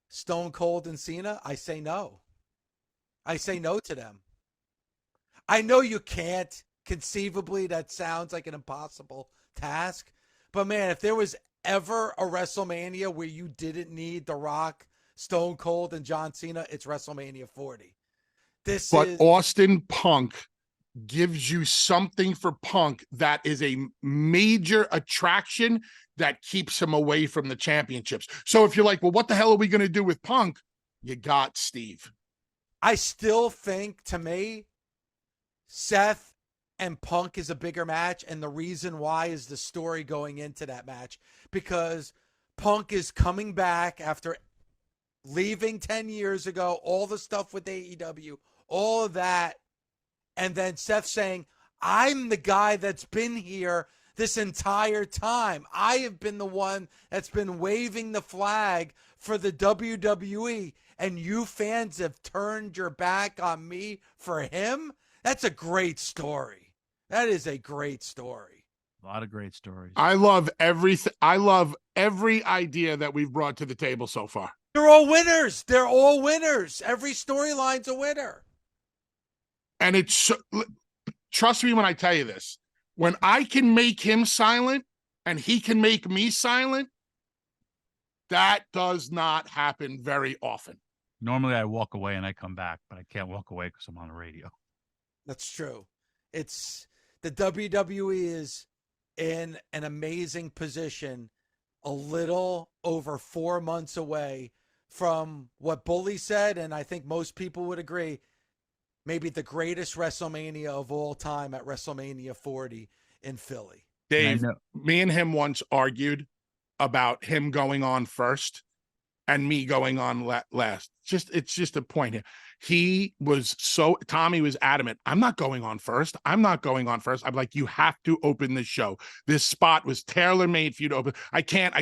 Stone Cold, and Cena? I say no. I say no to them. I know you can't. Conceivably, that sounds like an impossible task. But, man, if there was ever a WrestleMania where you didn't need The Rock, Stone Cold, and John Cena, it's WrestleMania 40. But Austin Punk gives you something for Punk that is a major attraction that keeps him away from the championships. So if you're like, well, what the hell are we going to do with Punk? You got Steve. I still think, to me, Seth and Punk is a bigger match. And the reason why is the story going into that match. Because Punk is coming back after leaving 10 years ago, all the stuff with AEW, all of that. And then Seth saying, I'm the guy that's been here this entire time. I have been the one that's been waving the flag for the WWE, and you fans have turned your back on me for him? That's a great story. That is a great story. A lot of great stories. I love everything. I love every idea that we've brought to the table so far. They're all winners. They're all winners. Every storyline's a winner. And it's, trust me when I tell you this, when I can make him silent and he can make me silent, that does not happen very often. Normally I walk away and I come back, but I can't walk away because I'm on the radio. That's true. It's the WWE is in an amazing position, a little over 4 months away from what Bully said, and I think most people would agree, maybe the greatest WrestleMania of all time at WrestleMania 40 in Philly. Dave, me and him once argued about him going on first and me going on last. It's just a point here. Tommy was adamant. I'm not going on first. I'm like, you have to open this show. This spot was tailor-made for you to open.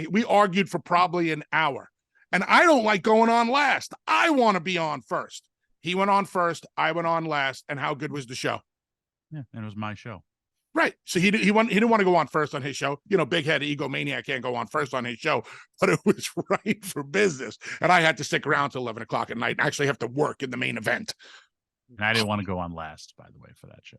We argued for probably an hour. And I don't like going on last. I want to be on first. He went on first. I went on last. And how good was the show? Yeah, and it was my show. Right. So he didn't want to go on first on his show. Big head egomaniac can't go on first on his show, but it was right for business. And I had to stick around till 11 o'clock at night and actually have to work in the main event. And I didn't want to go on last, by the way, for that show.